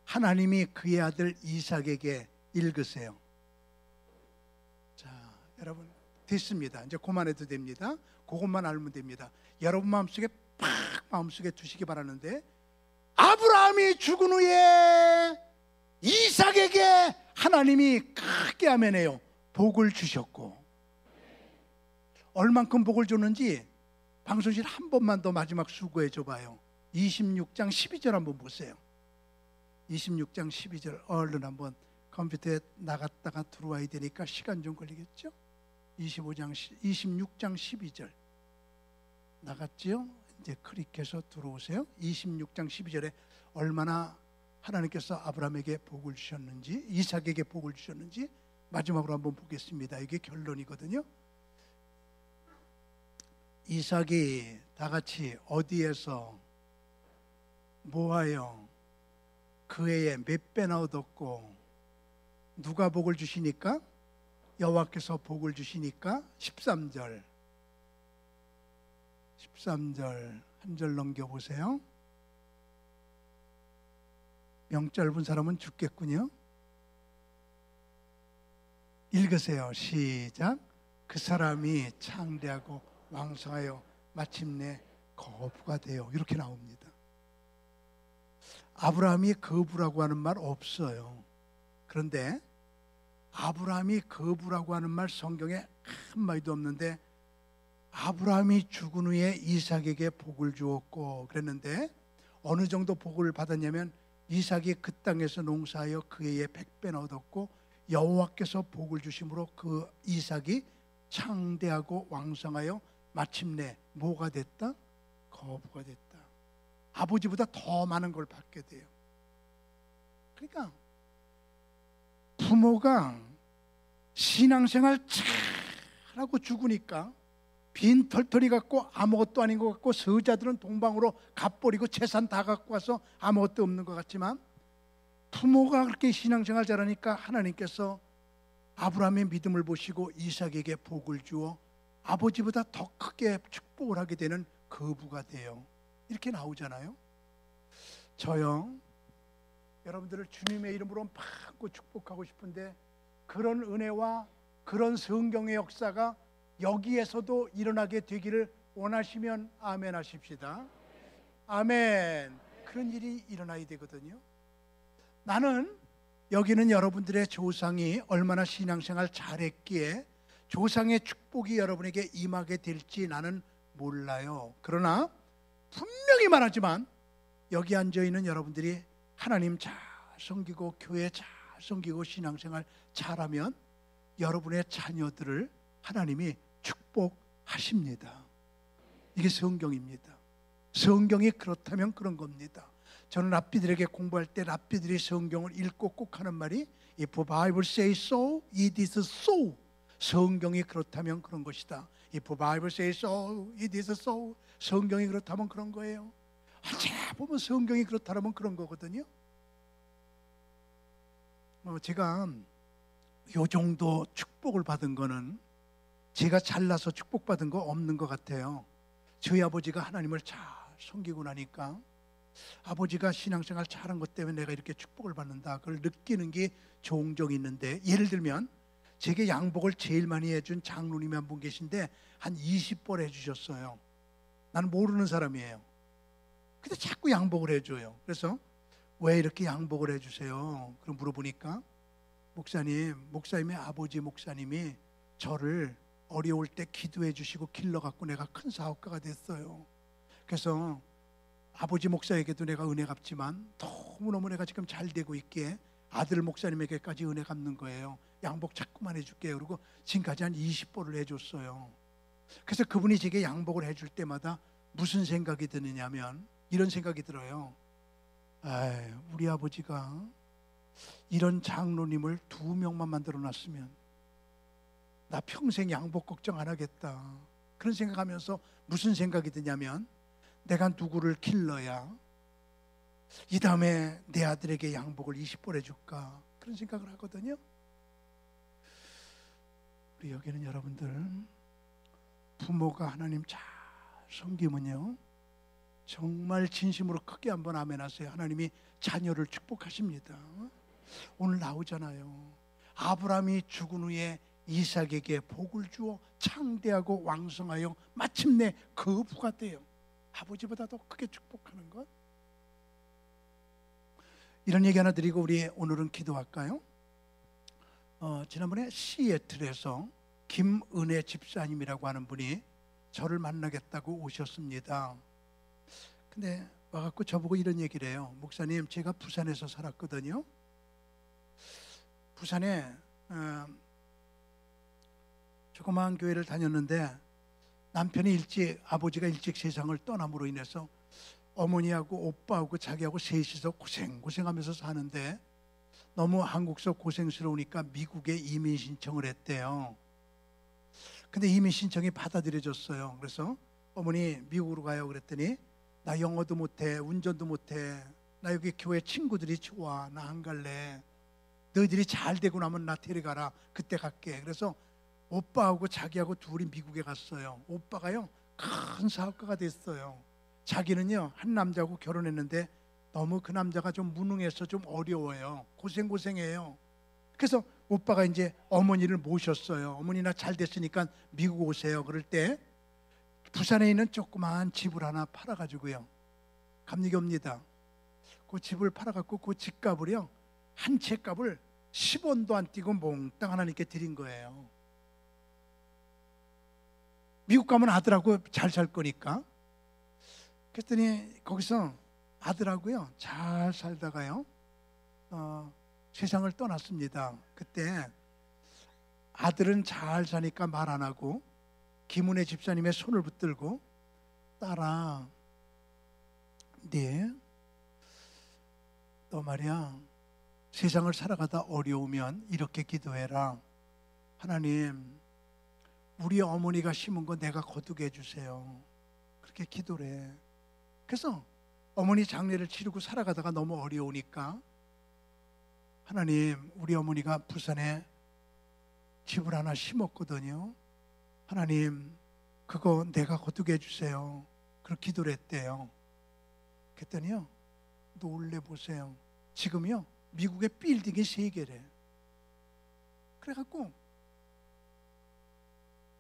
하나님이 그의 아들 이삭에게 읽으세요. 자, 여러분 됐습니다. 이제 그만해도 됩니다. 그것만 알면 됩니다. 여러분 마음속에 팍 마음속에 두시기 바라는데, 아브라함이 죽은 후에 이삭에게 하나님이 크게 아멘해요. 복을 주셨고, 얼만큼 복을 줬는지 방송실 한 번만 더 마지막 수고해 줘봐요. 26장 12절 한번 보세요. 26장 12절 얼른 한번, 컴퓨터에 나갔다가 들어와야 되니까 시간 좀 걸리겠죠? 26장 12절 나갔지요? 이제 클릭해서 들어오세요. 26장 12절에 얼마나 하나님께서 아브라함에게 복을 주셨는지, 이삭에게 복을 주셨는지 마지막으로 한번 보겠습니다. 이게 결론이거든요. 이삭이 다 같이 어디에서 뭐하여 그 해에 몇 배나 얻었고, 누가 복을 주시니까? 여호와께서 복을 주시니까. 13절 한 절 넘겨보세요. 명 짧은 사람은 죽겠군요. 읽으세요. 시작. 그 사람이 창대하고 왕성하여 마침내 거부가 되어, 이렇게 나옵니다. 아브라함이 거부라고 하는 말 없어요. 그런데 아브라함이 거부라고 하는 말 성경에 한마디도 없는데, 아브라함이 죽은 후에 이삭에게 복을 주었고 그랬는데, 어느 정도 복을 받았냐면 이삭이 그 땅에서 농사하여 그 해에 100배나 얻었고, 여호와께서 복을 주심으로 그 이삭이 창대하고 왕성하여 마침내 뭐가 됐다? 거부가 됐다. 아버지보다 더 많은 걸 받게 돼요. 그러니까 부모가 신앙생활 잘하고 죽으니까 빈 털털이 갖고 아무것도 아닌 것 같고, 서자들은 동방으로 갚버리고 재산 다 갖고 와서 아무것도 없는 것 같지만, 부모가 그렇게 신앙생활 잘하니까 하나님께서 아브라함의 믿음을 보시고 이삭에게 복을 주어 아버지보다 더 크게 축복을 하게 되는 거부가 돼요. 이렇게 나오잖아요. 저요, 여러분들을 주님의 이름으로 받고 축복하고 싶은데, 그런 은혜와 그런 성경의 역사가 여기에서도 일어나게 되기를 원하시면 아멘 하십시다. 아멘. 그런 일이 일어나야 되거든요. 나는 여기는 여러분들의 조상이 얼마나 신앙생활 잘했기에 조상의 축복이 여러분에게 임하게 될지 나는 몰라요. 그러나 분명히 말하지만, 여기 앉아있는 여러분들이 하나님 잘 섬기고 교회 잘 섬기고 신앙생활 잘하면 여러분의 자녀들을 하나님이 축복하십니다. 이게 성경입니다. 성경이 그렇다면 그런 겁니다. 저는 랍비들에게 공부할 때 랍비들이 성경을 읽고 꼭 하는 말이 If the Bible says so, it is so. 성경이 그렇다면 그런 것이다. If the Bible says so, it is so. 성경이 그렇다면 그런 거예요. 언제나 보면 성경이 그렇다면 그런 거거든요. 제가 요 정도 축복을 받은 거는 제가 잘나서 축복받은 거 없는 것 같아요. 저희 아버지가 하나님을 잘 섬기고 나니까, 아버지가 신앙생활 잘한 것 때문에 내가 이렇게 축복을 받는다, 그걸 느끼는 게 종종 있는데, 예를 들면 제게 양복을 제일 많이 해준 장로님이 한 분 계신데 한 20벌 해주셨어요. 나는 모르는 사람이에요. 근데 자꾸 양복을 해줘요. 그래서 왜 이렇게 양복을 해주세요? 그럼 물어보니까, 목사님의 아버지 목사님이 저를 어려울 때 기도해 주시고 길러갖고 내가 큰 사업가가 됐어요. 그래서 아버지 목사에게도 내가 은혜 갚지만 너무너무 내가 지금 잘 되고 있기에 아들 목사님에게까지 은혜 갚는 거예요. 양복 자꾸만 해줄게요. 그리고 지금까지 한 20벌을 해줬어요. 그래서 그분이 제게 양복을 해줄 때마다 무슨 생각이 드느냐면, 이런 생각이 들어요. 우리 아버지가 이런 장로님을 2명만 만들어 놨으면 나 평생 양복 걱정 안 하겠다. 그런 생각하면서 무슨 생각이 드냐면, 내가 누구를 길러야 이 다음에 내 아들에게 양복을 20벌 해줄까, 그런 생각을 하거든요. 우리 여기는 여러분들 부모가 하나님 잘 섬기면요, 정말 진심으로 크게 한번 아멘 하세요. 하나님이 자녀를 축복하십니다. 오늘 나오잖아요. 아브라함이 죽은 후에 이삭에게 복을 주어 창대하고 왕성하여 마침내 그 부가 돼요. 아버지보다 더 크게 축복하는 것. 이런 얘기 하나 드리고 우리 오늘은 기도할까요? 지난번에 시애틀에서 김은혜 집사님이라고 하는 분이 저를 만나겠다고 오셨습니다. 근데 와갖고 저보고 이런 얘기를 해요. 목사님, 제가 부산에서 살았거든요. 부산에 조그마한 교회를 다녔는데 남편이 아버지가 일찍 세상을 떠남으로 인해서 어머니하고 오빠하고 자기하고 셋이서 고생하면서 사는데 너무 한국서 고생스러우니까 미국에 이민 신청을 했대요. 근데 이민 신청이 받아들여졌어요. 그래서 어머니 미국으로 가요 그랬더니 나 영어도 못해, 운전도 못해, 나 여기 교회 친구들이 좋아, 나 안 갈래, 너희들이 잘 되고 나면 나 데려가라, 그때 갈게. 그래서 오빠하고 자기하고 둘이 미국에 갔어요. 오빠가요 큰 사업가가 됐어요. 자기는요 한 남자하고 결혼했는데 너무 그 남자가 좀 무능해서 좀 어려워요. 고생해요. 그래서 오빠가 이제 어머니를 모셨어요. 어머니 나 잘 됐으니까 미국 오세요. 그럴 때 부산에 있는 조그마한 집을 하나 팔아가지고요, 감리교 옵니다. 그 집을 팔아갖고 그 집값을요 한 채 값을 10원도 안 띄고 몽땅 하나님께 드린 거예요. 미국 가면 아들하고 잘 살 거니까. 그랬더니 거기서 아들하고요 잘 살다가요 세상을 떠났습니다. 그때 아들은 잘 사니까 말 안 하고 김은혜 집사님의 손을 붙들고 딸아, 네, 너 말이야 세상을 살아가다 어려우면 이렇게 기도해라. 하나님, 우리 어머니가 심은 거 내가 거두게 해주세요. 그렇게 기도를 해. 그래서 어머니 장례를 치르고 살아가다가 너무 어려우니까 하나님, 우리 어머니가 부산에 집을 하나 심었거든요. 하나님, 그거 내가 거두게 해주세요. 그렇게 기도를 했대요. 그랬더니요 놀래보세요. 지금요 미국의 빌딩이 3개래. 그래갖고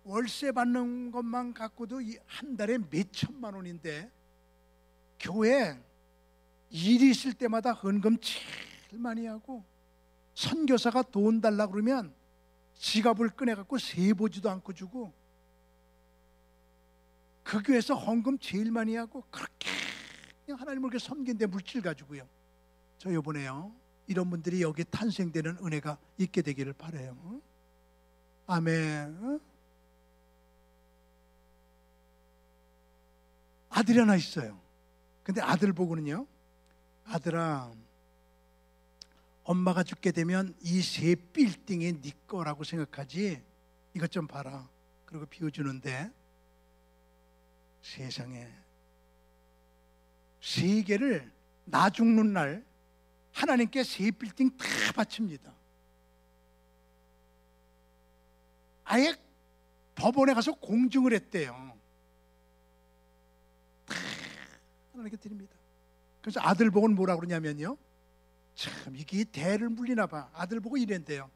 월세 받는 것만 갖고도 한 달에 몇 천만 원인데 교회 일이 있을 때마다 헌금 제일 많이 하고 선교사가 돈 달라 그러면 지갑을 꺼내갖고 세보지도 않고 주고 그 교회에서 헌금 제일 많이 하고 그렇게 그냥 하나님을 그렇게 섬긴데 물질 가지고요. 저 이번에요 이런 분들이 여기 탄생되는 은혜가 있게 되기를 바라요. 아멘. 아들이 하나 있어요. 근데 아들 보고는요, 아들아, 엄마가 죽게 되면 이 3빌딩이 네 거라고 생각하지, 이것 좀 봐라. 그리고 비워주는데 세상에 3개를 나 죽는 날 하나님께 3빌딩 다 바칩니다. 아예 법원에 가서 공증을 했대요. 하나님께 드립니다. 그래서 아들 보고는 뭐라 그러냐면요, 참 이게 대를 물리나 봐. 아들 보고 이랬대요.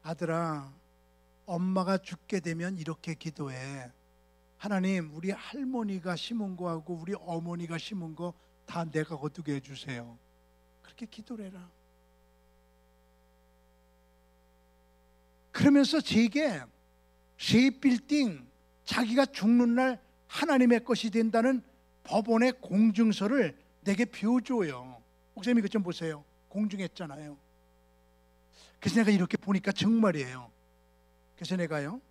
아들아, 엄마가 죽게 되면 이렇게 기도해. 하나님, 우리 할머니가 심은 거하고 우리 어머니가 심은 거 다 내가 거두게 해주세요. 그렇게 기도를 해라. 그러면서 제게 3빌딩 자기가 죽는 날 하나님의 것이 된다는 법원의 공증서를 내게 비워줘요. 목사님 이것 좀 보세요. 공증했잖아요. 그래서 내가 이렇게 보니까 정말이에요. 그래서 내가요,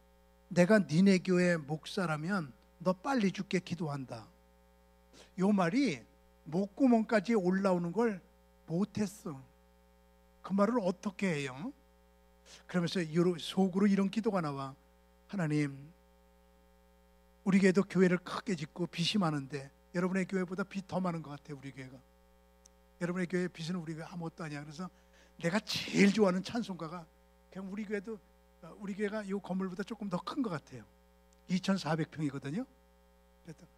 내가 니네 교회 목사라면 너 빨리 죽게 기도한다. 요 말이 목구멍까지 올라오는 걸 못했어. 그 말을 어떻게 해요? 그러면서 속으로 이런 기도가 나와. 하나님, 우리 교회도 교회를 크게 짓고 빚이 많은데 여러분의 교회보다 빚 더 많은 것 같아요. 우리 교회가. 여러분의 교회 빚은 우리 교회 아무것도 아니야. 그래서 내가 제일 좋아하는 찬송가가 그냥 우리 교회가 이 건물보다 조금 더 큰 것 같아요. 2,400평이거든요.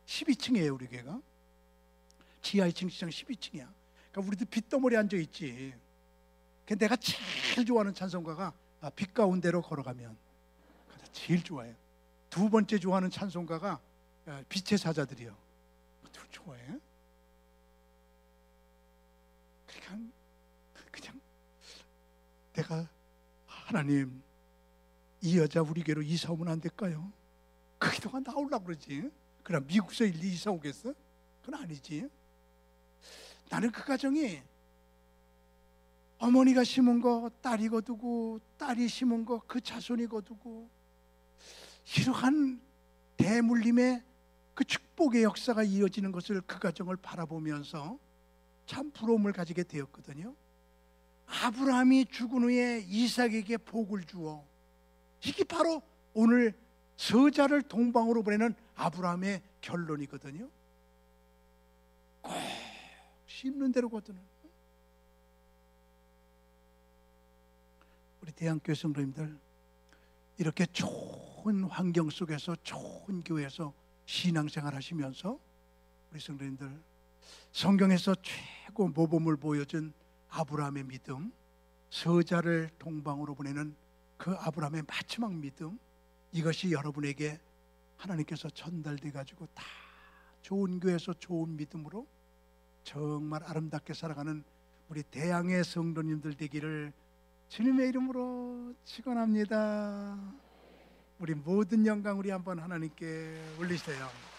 12층이에요 우리 교회가. 지하 2층, 지상 12층이야. 그러니까 우리도 빗덩어리 앉아 있지. 내가 제일 좋아하는 찬송가가 빛 가운데로 걸어가면, 제일 좋아해요. 두 번째 좋아하는 찬송가가 빛의 사자들이요. 둘 좋아해. 그냥 내가 하나님 이 여자 우리 교회로 이사 오면 안 될까요? 그 기도가 나오려고 그러지. 그럼 미국에서 일리 이사 오겠어? 그건 아니지. 나는 그 가정이 어머니가 심은 거 딸이 거두고, 딸이 심은 거 그 자손이 거두고, 이러한 대물림의 그 축복의 역사가 이어지는 것을 그 가정을 바라보면서 참 부러움을 가지게 되었거든요. 아브라함이 죽은 후에 이삭에게 복을 주어, 이게 바로 오늘 서자를 동방으로 보내는 아브라함의 결론이거든요. 꼭 심는 대로 거두는. 우리 대한교회 성도님들, 이렇게 좋은 환경 속에서 좋은 교회에서 신앙생활 하시면서 우리 성도님들, 성경에서 최고 모범을 보여준 아브라함의 믿음, 서자를 동방으로 보내는 그 아브라함의 마지막 믿음, 이것이 여러분에게 하나님께서 전달돼 가지고 다 좋은 교회에서 좋은 믿음으로 정말 아름답게 살아가는 우리 대양의 성도님들 되기를 주님의 이름으로 축원합니다. 우리 모든 영광 우리 한번 하나님께 올리세요.